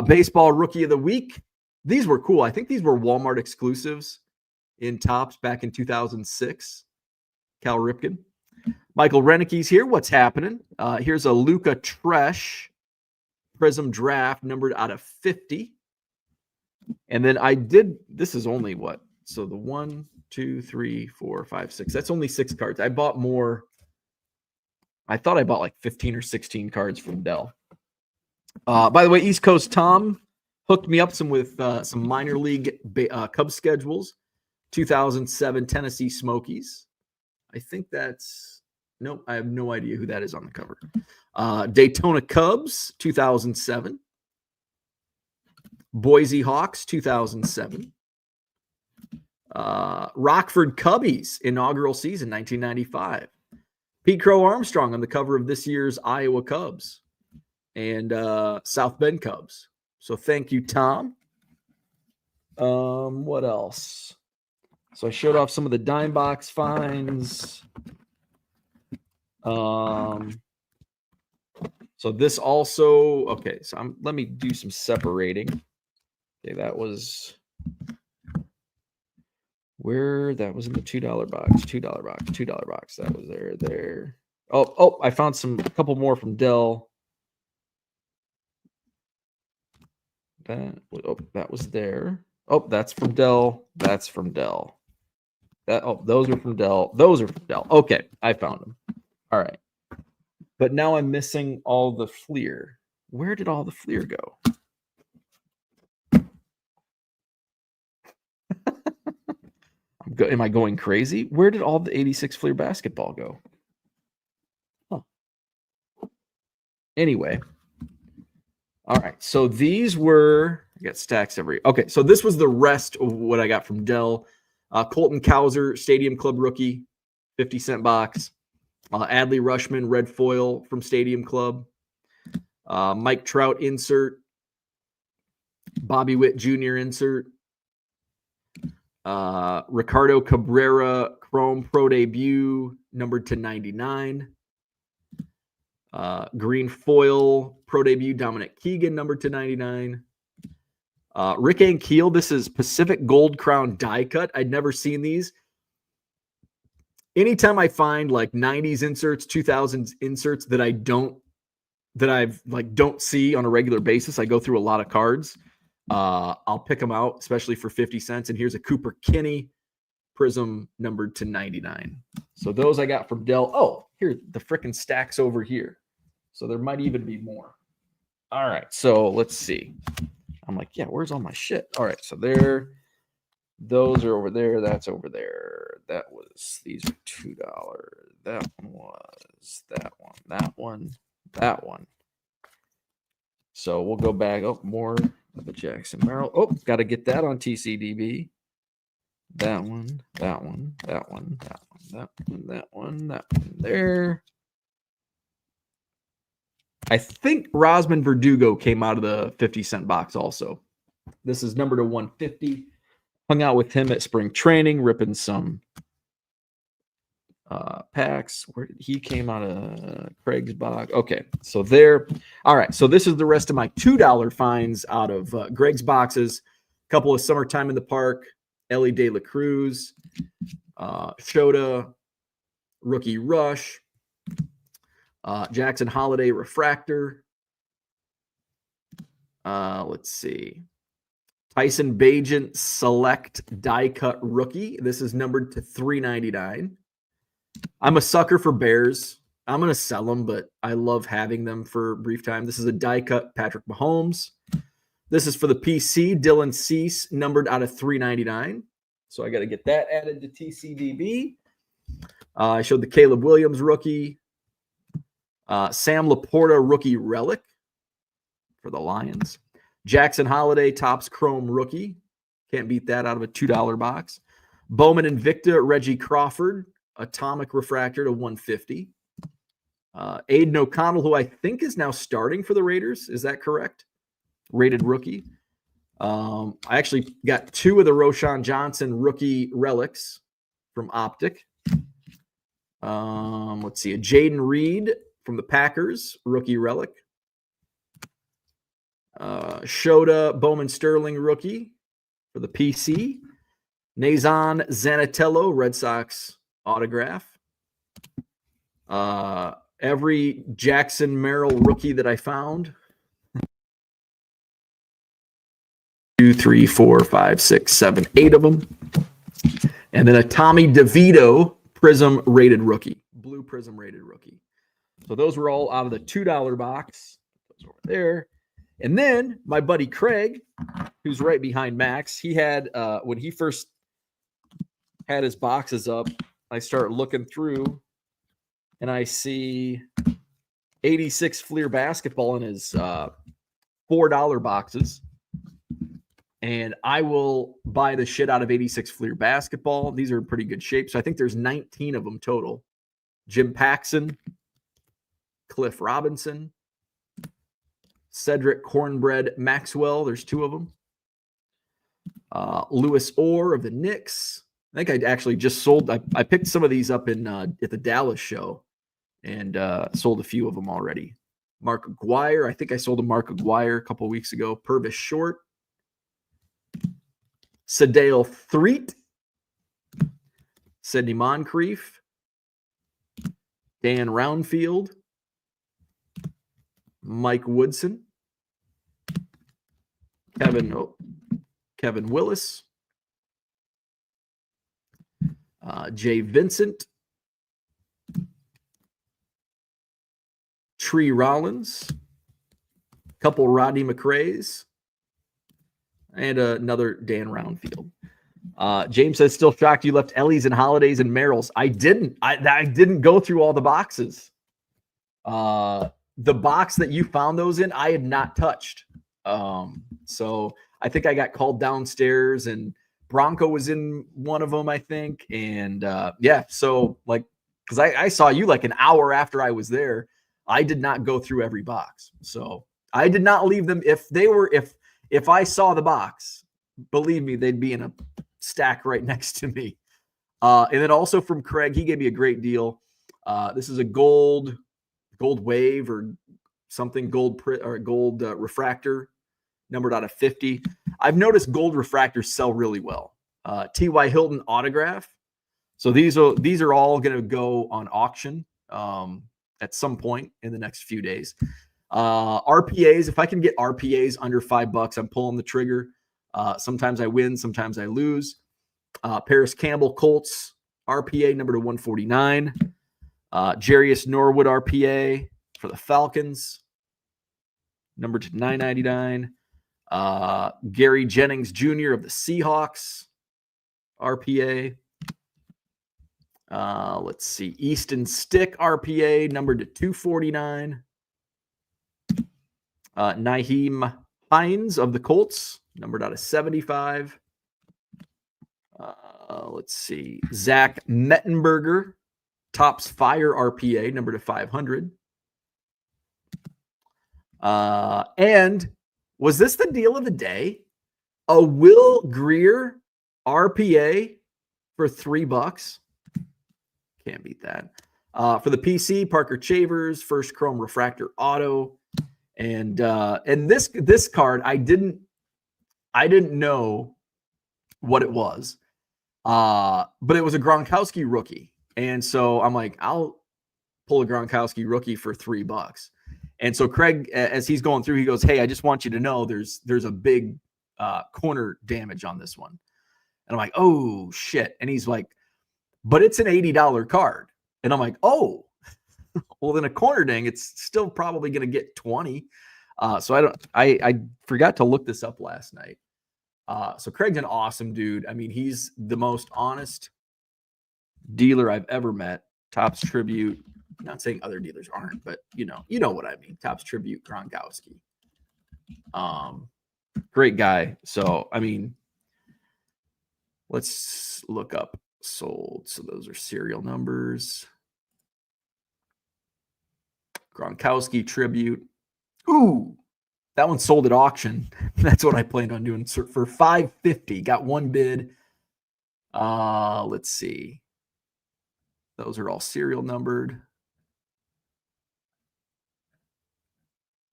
Baseball Rookie of the Week. These were cool. I think these were Walmart exclusives in Topps back in 2006. Cal Ripken. Michael Renicke's here. What's happening? Here's a Luca Tresh Prism Draft numbered out of 50. And then this is only what? So the 1, 2, 3, 4, 5, 6. That's only 6 cards. I bought more. I thought I bought like 15 or 16 cards from Dell. By the way, East Coast Tom hooked me up with some minor league Cubs schedules. 2007 Tennessee Smokies. I think that's... Nope, I have no idea who that is on the cover. Daytona Cubs, 2007. Boise Hawks, 2007. Rockford Cubbies, inaugural season, 1995. Pete Crow Armstrong on the cover of this year's Iowa Cubs and South Bend Cubs. So thank you, Tom. What else? So I showed off some of the dime box finds. So this also, okay, so let me do some separating. Okay, that was where that was in the $2 box, $2 box, $2 box. That was there. Oh, I found a couple more from Dell. That was there. Oh, that's from Dell. That's from Dell. Those are from Dell. Those are from Dell. Okay, I found them. All right. But now I'm missing all the Fleer. Where did all the Fleer go? Am I going crazy? Where did all the 86 Fleer basketball go? Huh. Anyway. All right. So these were... I got stacks every... Okay, so this was the rest of what I got from Dell. Colton Cowser, Stadium Club rookie, 50-cent box. Adley Rushman, red foil from Stadium Club. Mike Trout insert. Bobby Witt Jr. insert. Ricardo Cabrera Chrome Pro Debut, numbered to 99. Green foil Pro Debut Dominic Keegan, numbered to 99. Rick Ankiel, this is Pacific Gold Crown die cut. I'd never seen these. Anytime I find like 90s inserts, 2000s inserts that I don't see on a regular basis, I go through a lot of cards. I'll pick them out, especially for 50 cents. And here's a Cooper Kinney Prism numbered to 99. So those I got from Dell. Oh, here, the frickin' stacks over here. So there might even be more. All right, so let's see. I'm like, yeah, where's all my shit? All right, so there. Those are over there. That's over there. These are $2. That one was that one. That one. That one. So we'll go back. Oh, more of the Jackson Merrill. Oh, got to get that on TCDB. That one. That one. That one. That one. That one. That one. That one. There. I think Rosman Verdugo came out of the 50-cent box also. This is numbered to 150. Hung out with him at spring training, ripping some packs. Where did he came out of Craig's box? Okay, so there. All right, so this is the rest of my $2 finds out of Greg's boxes. A couple of Summertime in the Park, Ellie De La Cruz, Shota, Rookie Rush, Jackson Holiday Refractor. Let's see. Tyson Bagent Select Die Cut Rookie. This is numbered to 399. I'm a sucker for Bears. I'm going to sell them, but I love having them for a brief time. This is a Die Cut Patrick Mahomes. This is for the PC. Dylan Cease, numbered out of 399. So I got to get that added to TCDB. I showed the Caleb Williams rookie. Sam Laporta rookie relic for the Lions. Jackson Holiday Topps Chrome rookie. Can't beat that out of a $2 box. Bowman Invicta Reggie Crawford. Atomic Refractor to 150. Aiden O'Connell, who I think is now starting for the Raiders. Is that correct? Rated rookie. I actually got 2 of the Roshan Johnson rookie relics from Optic. Let's see. A Jaden Reed from the Packers, rookie relic. Shota Bowman Sterling rookie for the PC. Nazan Zanatello, Red Sox autograph. Every Jackson Merrill rookie that I found. 2, 3, 4, 5, 6, 7, 8 of them. And then a Tommy DeVito Prism rated rookie. Blue Prism rated rookie. So those were all out of the $2 box. Those over there. And then my buddy Craig, who's right behind Max, he had, when he first had his boxes up, I start looking through and I see 86 Fleer basketball in his $4 boxes. And I will buy the shit out of 86 Fleer basketball. These are in pretty good shape. So I think there's 19 of them total. Jim Paxson, Cliff Robinson, Cedric Cornbread Maxwell. There's 2 of them. Lewis Orr of the Knicks. I think I actually just sold. I picked some of these up in at the Dallas show and sold a few of them already. Mark Aguirre. I think I sold a Mark Aguirre a couple of weeks ago. Purvis Short. Sadale Threet. Sidney Moncrief. Dan Roundfield. Mike Woodson. Kevin Willis. Jay Vincent. Tree Rollins. A couple Rodney McRae's. And another Dan Roundfield. James says, still shocked you left Ellie's and Holidays and Merrill's. I didn't. I didn't go through all the boxes. The box that you found those in, I had not touched. So I think I got called downstairs and Bronco was in one of them, I think. And yeah, so like, because I saw you like an hour after I was there. I did not go through every box. So I did not leave them. If I saw the box, believe me, they'd be in a stack right next to me. And then also from Craig, he gave me a great deal. This is a gold wave or something, gold refractor, numbered out of 50. I've noticed gold refractors sell really well. T.Y. Hilton autograph. So these are all going to go on auction at some point in the next few days. RPAs, if I can get RPAs under $5, I'm pulling the trigger. Sometimes I win, sometimes I lose. Paris Campbell Colts RPA number to 149. Jarius Norwood RPA for the Falcons number to 999. Gary Jennings Jr. of the Seahawks RPA. Let's see. Easton Stick RPA numbered to 249. Naheem Hines of the Colts, numbered out of 75. Let's see. Zach Mettenberger, Topps Fire RPA, numbered to 500. And was this the deal of the day? A Will Greer RPA for $3. Can't beat that. For the PC, Parker Chavers, First Chrome Refractor Auto. And this card, I didn't know what it was. But it was a Gronkowski rookie. And so I'm like, I'll pull a Gronkowski rookie for $3. And so Craig, as he's going through, he goes, hey, I just want you to know there's a big corner damage on this one. And I'm like, oh shit. And he's like, but it's an $80 card. And I'm like, oh, well, then a corner ding, it's still probably going to get 20. So I forgot to look this up last night. So Craig's an awesome dude. I mean, he's the most honest dealer I've ever met. Topps Tribute. I'm not saying other dealers aren't, but you know what I mean. Topps Tribute Gronkowski. Great guy. So, I mean, let's look up sold. So those are serial numbers. Gronkowski tribute. Ooh, that one sold at auction. That's what I planned on doing for $550. Got one bid. Let's see. Those are all serial numbered.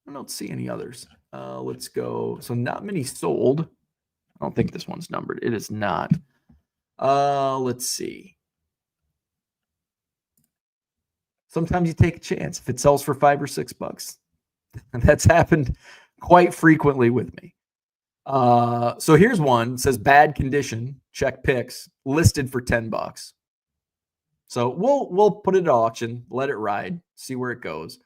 I don't see any others. Let's go. So not many sold. I don't think this one's numbered. It is not. Let's see. Sometimes you take a chance if it sells for $5 or $6. And that's happened quite frequently with me. So here's one. It says bad condition. Check picks. Listed for $10. So we'll put it at auction. Let it ride. See where it goes.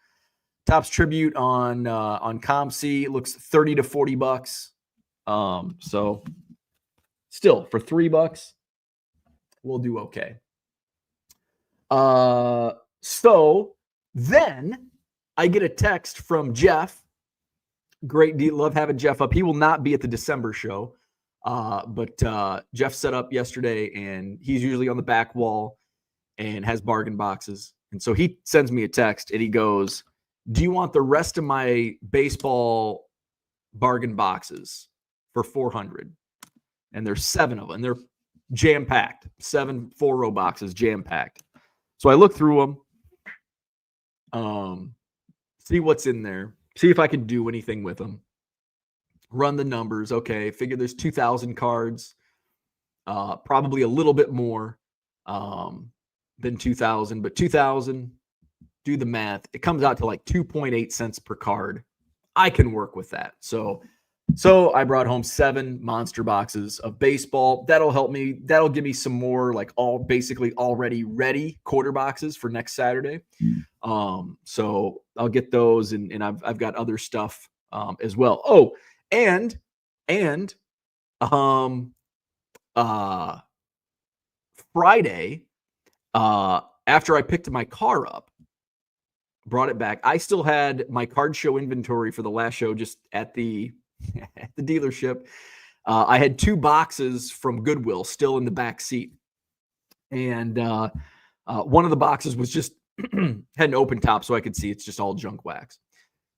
Topps tribute on ComC looks $30 to $40. So still for $3, we'll do okay. So then I get a text from Jeff. Great deal. Love having Jeff up. He will not be at the December show. But Jeff set up yesterday, and he's usually on the back wall and has bargain boxes. And so he sends me a text, and he goes, do you want the rest of my baseball bargain boxes for $400? And there's 7 of them. They're jam-packed. 7 4-row boxes, jam-packed. So I look through them, see what's in there, see if I can do anything with them. Run the numbers. Okay, figure there's 2,000 cards, probably a little bit more than 2,000, but 2,000, do the math. It comes out to like 2.8 cents per card. I can work with that. So I brought home 7 monster boxes of baseball. That'll help me. That'll give me some more like basically already ready quarter boxes for next Saturday. So I'll get those, and I've got other stuff as well. Oh, and Friday, after I picked my car up, brought it back, I still had my card show inventory for the last show just at the at the dealership. I had 2 boxes from Goodwill still in the back seat, and one of the boxes was just had an open top, so I could see it's just all junk wax.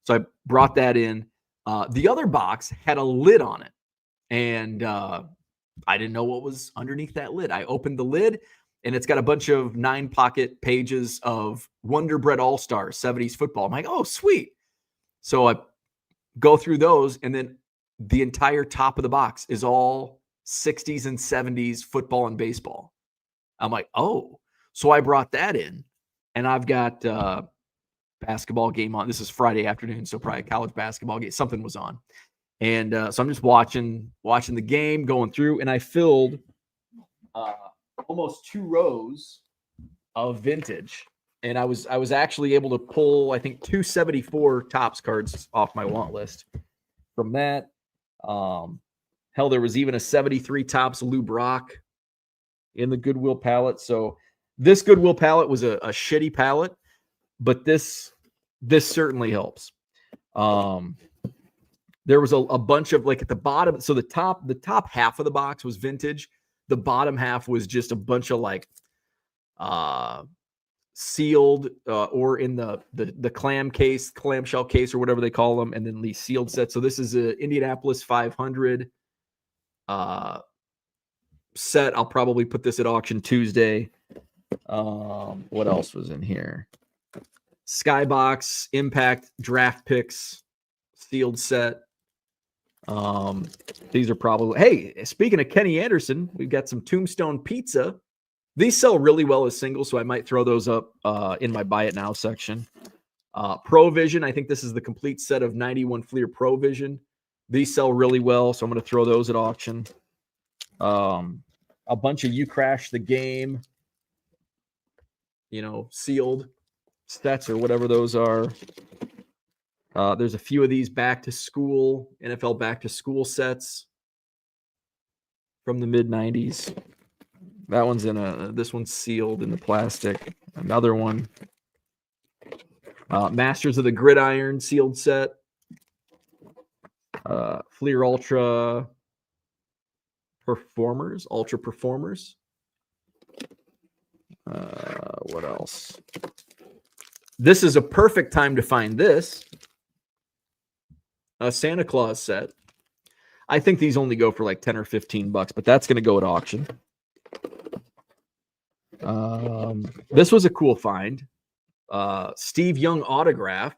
So I brought that in. The other box had a lid on it, and I didn't know what was underneath that lid. I opened the lid, and it's got a bunch of 9-pocket pages of Wonder Bread All-Stars 70s football. I'm like, oh, sweet. So I go through those, and then the entire top of the box is all 60s and 70s football and baseball. I'm like, oh. So I brought that in, and I've got basketball game on. This is Friday afternoon, so probably a college basketball game. Something was on. And so I'm just watching the game, going through, and I filled almost 2 rows of vintage. And I was actually able to pull, I think, 274 Topps cards off my want list from that. Hell, there was even a 73 Topps Lou Brock in the Goodwill pallet. So this Goodwill pallet was a shitty pallet, but this certainly helps. There was a bunch of, like, at the bottom. So the top half of the box was vintage. The bottom half was just a bunch of like sealed or in the clamshell case or whatever they call them, and then the sealed set. So this is a Indianapolis 500 set. I'll probably put this at auction Tuesday. What else was in here? Skybox Impact Draft Picks sealed set. These are probably, hey, speaking of Kenny Anderson, we've got some Tombstone Pizza. These sell really well as singles, so I might throw those up in my Buy It Now section. Provision, I think this is the complete set of 91 Fleer Provision. These sell really well, so I'm going to throw those at auction. A bunch of You Crash the Game, sealed sets or whatever those are. There's a few of these back to school, NFL back to school sets from the mid 90s. That one's this one's sealed in the plastic. Another one. Masters of the Gridiron sealed set. Fleer Ultra Performers. What else? This is a perfect time to find this. A Santa Claus set. I think these only go for like 10 or 15 bucks, but that's going to go at auction. This was a cool find. Steve Young autograph.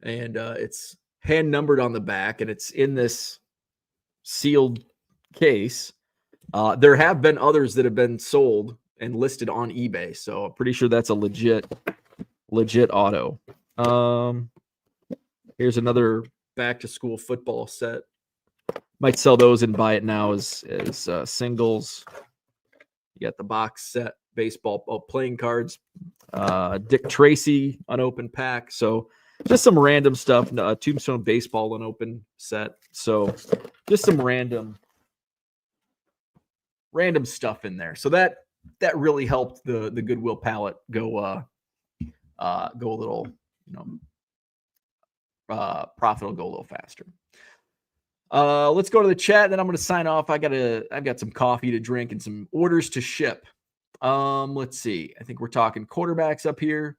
And it's hand numbered on the back, and it's in this sealed case. There have been others that have been sold and listed on eBay, so I'm pretty sure that's a legit auto. Here's another back to school football set. Might sell those and buy it now as singles. You got the box set, baseball playing cards, Dick Tracy unopened pack. So just some random stuff. Tombstone baseball unopened set. So just some random stuff in there. So that really helped the Goodwill pallet go a little, profit will go a little faster. Let's go to the chat, and then I'm going to sign off. I've got some coffee to drink and some orders to ship. Let's see. I think we're talking quarterbacks up here.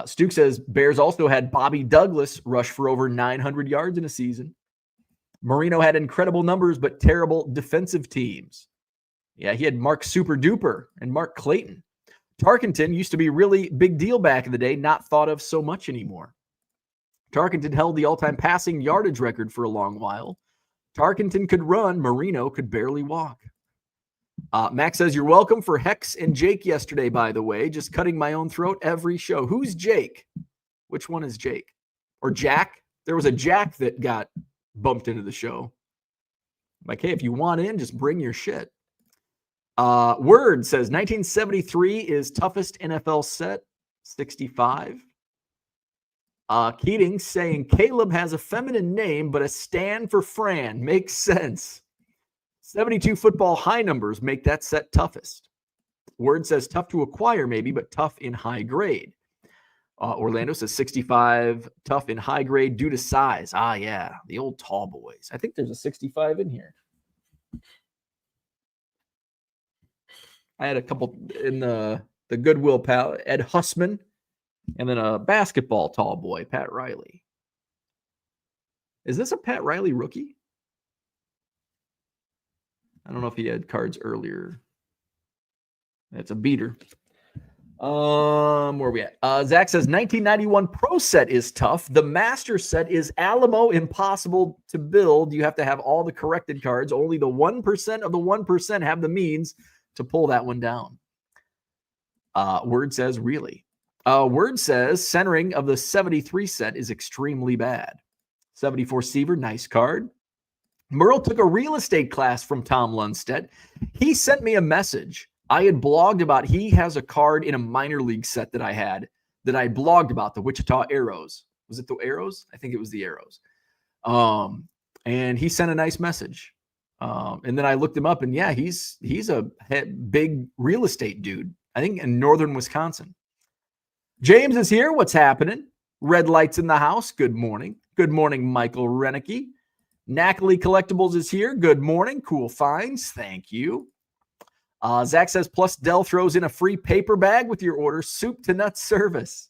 Stuke says Bears also had Bobby Douglas rush for over 900 yards in a season. Marino had incredible numbers, but terrible defensive teams. Yeah, he had Mark Super Duper and Mark Clayton. Tarkenton used to be really big deal back in the day, not thought of so much anymore. Tarkenton held the all-time passing yardage record for a long while. Tarkenton could run. Marino could barely walk. Max says, you're welcome for Hex and Jake yesterday, by the way. Just cutting my own throat every show. Who's Jake? Which one is Jake? Or Jack? There was a Jack that got bumped into the show. Like, hey, if you want in, just bring your shit. Word says 1973 is toughest NFL set. 65. Keating saying Caleb has a feminine name, but a stand for Fran. Makes sense. 72 football high numbers make that set toughest. Word says tough to acquire maybe, but tough in high grade. Orlando says 65 tough in high grade due to size. Yeah, the old tall boys. I think there's a 65 in here. I had a couple in the Goodwill pallet. Ed Hussman. And then a basketball tall boy, Pat Riley. Is this a Pat Riley rookie? I don't know if he had cards earlier. It's a beater. Where are we at? Zach says 1991 Pro set is tough. The Master set is Alamo impossible to build. You have to have all the corrected cards. Only the 1% of the 1% have the means to pull that one down. Word says really. Word says centering of the 73 set is extremely bad. 74 Seaver, nice card. Merle took a real estate class from Tom Lundstedt. He sent me a message. I had blogged about, he has a card in a minor league set that I had that I blogged about, the Wichita Arrows. Was it the Arrows? I think it was the Arrows. And he sent a nice message. And then I looked him up, and yeah, he's a big real estate dude, I think in northern Wisconsin. James is here. What's happening? Red lights in the house. Good morning. Good morning, Michael Renicky. Knackley Collectibles is here. Good morning. Cool finds. Thank you. Zach says, plus Dell throws in a free paper bag with your order. Soup to nuts service.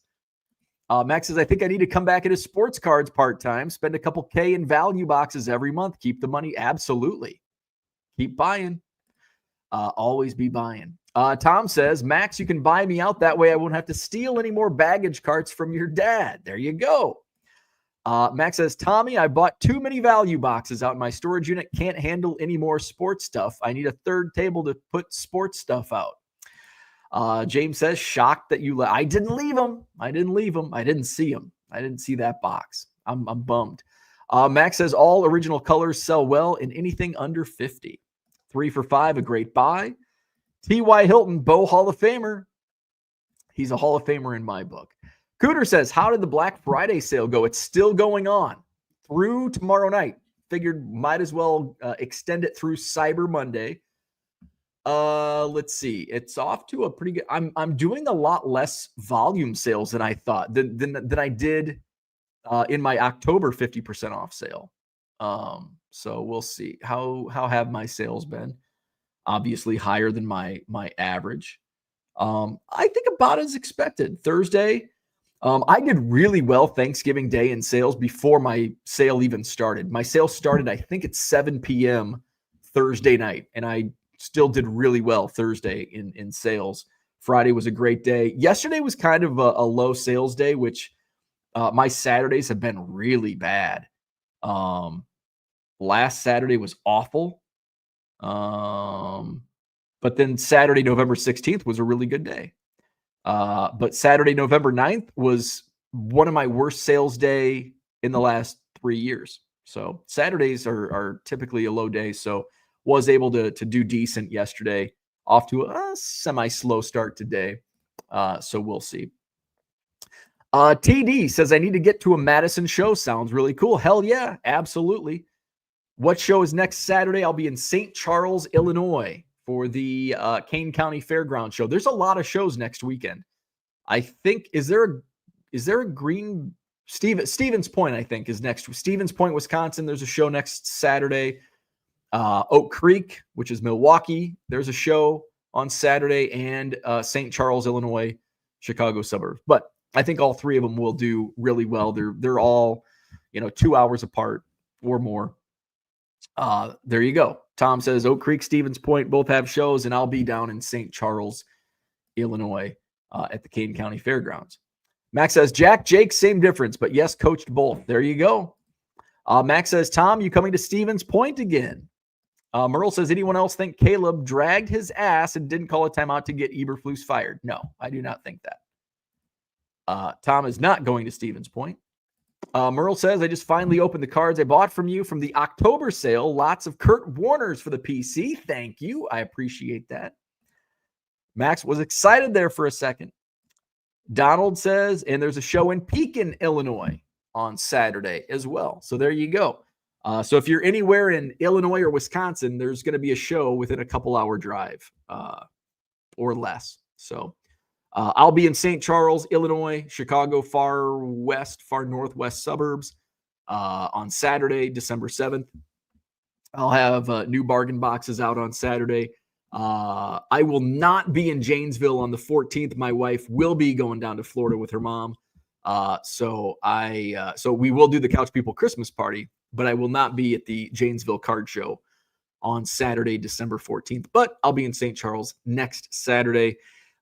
Max says, I think I need to come back into sports cards part-time. Spend a couple K in value boxes every month. Keep the money. Absolutely. Keep buying. Always be buying. Tom says, Max, you can buy me out. That way I won't have to steal any more baggage carts from your dad. There you go. Max says, Tommy, I bought too many value boxes out in my storage unit. Can't handle any more sports stuff. I need a third table to put sports stuff out. James says, shocked that you I didn't leave them. I didn't see them. I didn't see that box. I'm bummed. Max says, all original colors sell well in anything under 50. 3 for $5, a great buy. T.Y. Hilton, Bo Hall of Famer. He's a Hall of Famer in my book. Cooter says, how did the Black Friday sale go? It's still going on through tomorrow night. Figured might as well extend it through Cyber Monday. Let's see. It's off to a pretty good. I'm doing a lot less volume sales than I thought than I did in my October 50% off sale. So we'll see. How have my sales been? obviously higher than my average. I think about as expected. Thursday, I did really well Thanksgiving Day in sales before my sale even started. My sale started, I think, at 7 p.m. Thursday night, and I still did really well Thursday in sales. Friday was a great day. Yesterday was kind of a low sales day, which my Saturdays have been really bad. Last Saturday was awful. But then Saturday, November 16th was a really good day. But Saturday, November 9th was one of my worst sales day in the last 3 years. So Saturdays are typically a low day. So was able to do decent yesterday, off to a semi-slow start today. So we'll see. TD says, I need to get to a Madison show. Sounds really cool. Hell yeah, absolutely. What show is next Saturday? I'll be in St. Charles, Illinois for the Kane County Fairground show. There's a lot of shows next weekend. I think, is there a Green Stevens Point, I think, is next. Stevens Point, Wisconsin. There's a show next Saturday. Oak Creek, which is Milwaukee. There's a show on Saturday, and St. Charles, Illinois, Chicago suburbs. But I think all three of them will do really well. They're all, 2 hours apart or more. There you go. Tom says Oak Creek, Stevens Point both have shows, and I'll be down in St. Charles, Illinois, at the Kane County Fairgrounds. Max says Jake, same difference, but yes, coached both. There you go. Max says, Tom, you coming to Stevens Point again? Merle says, anyone else think Caleb dragged his ass and didn't call a timeout to get Eberflus fired? No, I do not think that. Tom is not going to Stevens Point. Merle says, I just finally opened the cards I bought from you from the October sale. Lots of Kurt Warners for the PC. Thank you. I appreciate that. Max was excited there for a second. Donald says, and there's a show in Pekin, Illinois on Saturday as well. So there you go. So if you're anywhere in Illinois or Wisconsin, there's going to be a show within a couple-hour drive or less. So I'll be in St. Charles, Illinois, Chicago, far northwest suburbs on Saturday, December 7th. I'll have new bargain boxes out on Saturday. I will not be in Janesville on the 14th. My wife will be going down to Florida with her mom. So we will do the Couch People Christmas party, but I will not be at the Janesville Card Show on Saturday, December 14th. But I'll be in St. Charles next Saturday.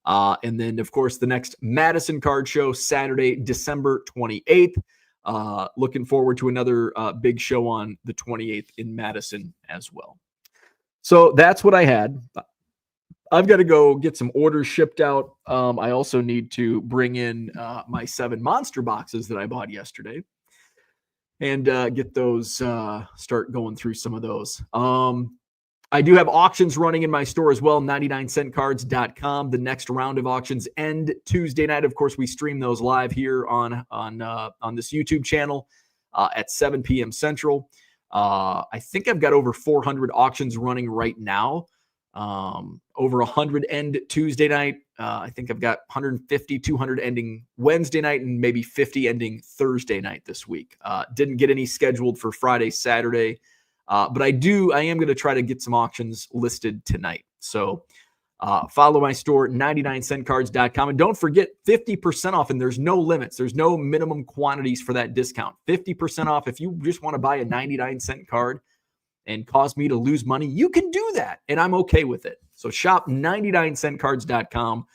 And then, of course, the next Madison Card Show, Saturday, December 28th. Looking forward to another big show on the 28th in Madison as well. So that's what I had. I've got to go get some orders shipped out. I also need to bring in my 7 monster boxes that I bought yesterday and get those, start going through some of those. I do have auctions running in my store as well, 99centcards.com. The next round of auctions end Tuesday night. Of course, we stream those live here on this YouTube channel at 7 p.m. Central. I think I've got over 400 auctions running right now. Over 100 end Tuesday night. I think I've got 150, 200 ending Wednesday night, and maybe 50 ending Thursday night this week. Didn't get any scheduled for Friday, Saturday. But I am going to try to get some auctions listed tonight. So follow my store, 99centcards.com. And don't forget 50% off, and there's no limits. There's no minimum quantities for that discount. 50% off. If you just want to buy a 99-cent card and cause me to lose money, you can do that. And I'm okay with it. So shop 99centcards.com.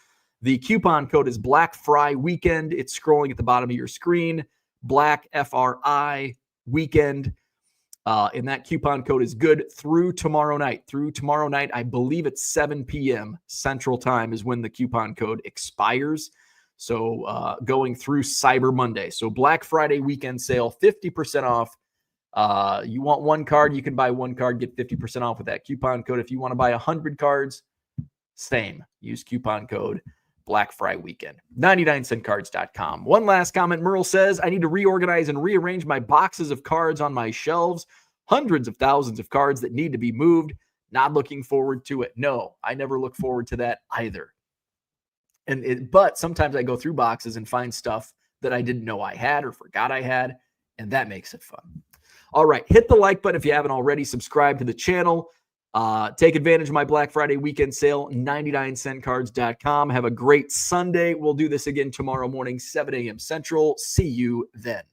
The coupon code is Black Fry Weekend. It's scrolling at the bottom of your screen. Black FRI Weekend. And that coupon code is good through tomorrow night. Through tomorrow night, I believe it's 7 p.m. Central Time is when the coupon code expires. So going through Cyber Monday. So Black Friday weekend sale, 50% off. You want one card, you can buy one card, get 50% off with that coupon code. If you want to buy 100 cards, same. Use coupon code Black Friday Weekend. 99centcards.com. One last comment. Merle says, I need to reorganize and rearrange my boxes of cards on my shelves. Hundreds of thousands of cards that need to be moved. Not looking forward to it. No, I never look forward to that either. But sometimes I go through boxes and find stuff that I didn't know I had or forgot I had, and that makes it fun. All right, hit the like button if you haven't already. Subscribe to the channel. Take advantage of my Black Friday weekend sale, 99centcards.com. Have a great Sunday. We'll do this again tomorrow morning, 7 a.m. Central. See you then.